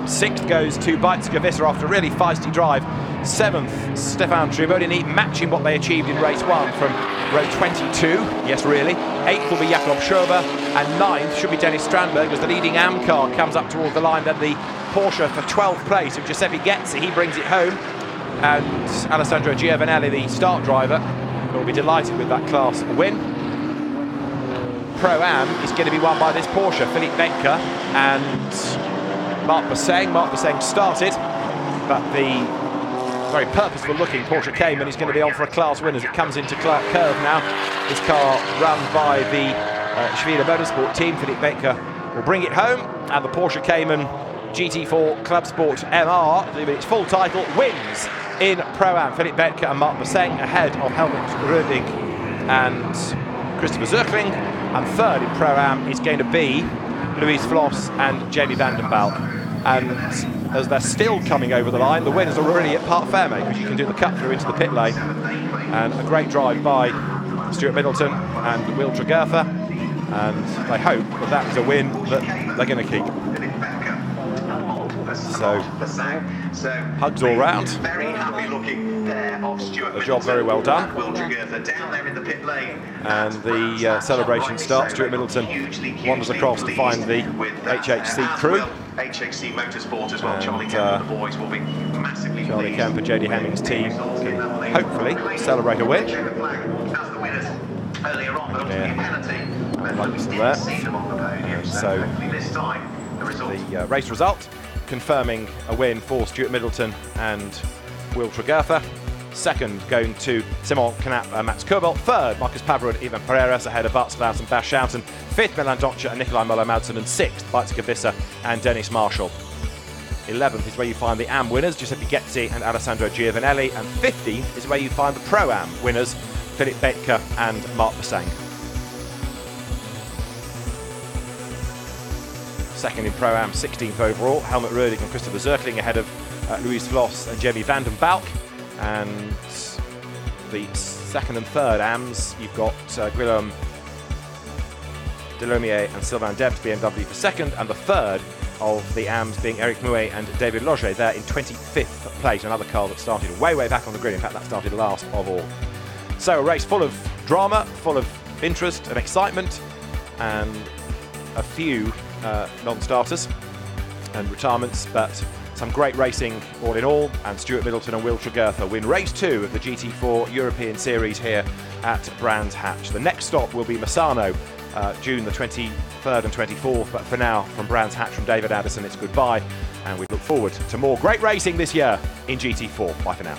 6th goes to Beitske-Visser after a really feisty drive. 7th, Stefan Tribodini, matching what they achieved in race 1 from row 22. Yes, really. 8th will be Jakob Schober, and 9th should be Dennis Strandberg as the leading AM car comes up towards the line. Then the Porsche for 12th place of Giuseppe Getzi, he brings it home. and Alessandro Giovanelli, the start driver, will be delighted with that class win. Pro-Am is going to be won by this Porsche, Philippe Benker and Marc Bosseng. Marc Bosseng started, but the very purposeful looking Porsche Cayman is going to be on for a class win as it comes into Clark Curve now. This car run by the Schwede Motorsport team. Philippe Benker will bring it home, and the Porsche Cayman GT4 Club Sport MR, its full title, wins in Pro-Am. Philippe Benker and Marc Bosseng ahead of Helmut Rödig and Christopher Zirkling, and third in Pro-Am is going to be Luis Floss and Jamie van den Balk. And as they're still coming over the line, the winners are already at Parc Ferme, because you can do the cut through into the pit lane. And a great drive by Stuart Middleton and Will Tregurtha, and they hope that that is a win that they're going to keep. So, hugs all round. A job very well done. And the celebration starts. Stuart Middleton wanders across to find the HHC crew. HHC Motorsport as well. Charlie Kemp and the boys will be massively Charlie pleased. Kemp and Jody Hemmings' team can hopefully celebrate a win. So the race result confirming a win for Stuart Middleton and Will Tregurtha. Second going to Simon Knapp and Mats Kobolt. Third, Marcus Pavarud, Ivan Pereiras ahead of Bart Slaus and Bas Schouten. Fifth, Milan Doncic and Nikolai Müller-Madsen. And sixth, Weizsäcker Visser and Dennis Marshall. 11th is where you find the AM winners, Giuseppe Gezzi and Alessandro Giovanelli. And 15th is where you find the Pro-Am winners, Philippe Benker and Marc Bosseng. Second in Pro-Am, 16th overall, Helmut Rödig and Christopher Zirkling ahead of Luis Floss and Jamie van den Balk. And the second and third AMs, you've got Guillaume Delomier and Sylvain Debs, BMW for second, and the third of the AMs being Eric Mouet and David Loger there in 25th place, another car that started way back on the grid. In fact, that started last of all. So a race full of drama, full of interest and excitement, and a few non-starters and retirements, but some great racing all in all, and Stuart Middleton and Will Tregurtha win race 2 of the GT4 European Series here at Brands Hatch. The next stop will be Misano, June the 23rd and 24th, but for now, from Brands Hatch, from David Addison, it's goodbye, and we look forward to more great racing this year in GT4. Bye for now.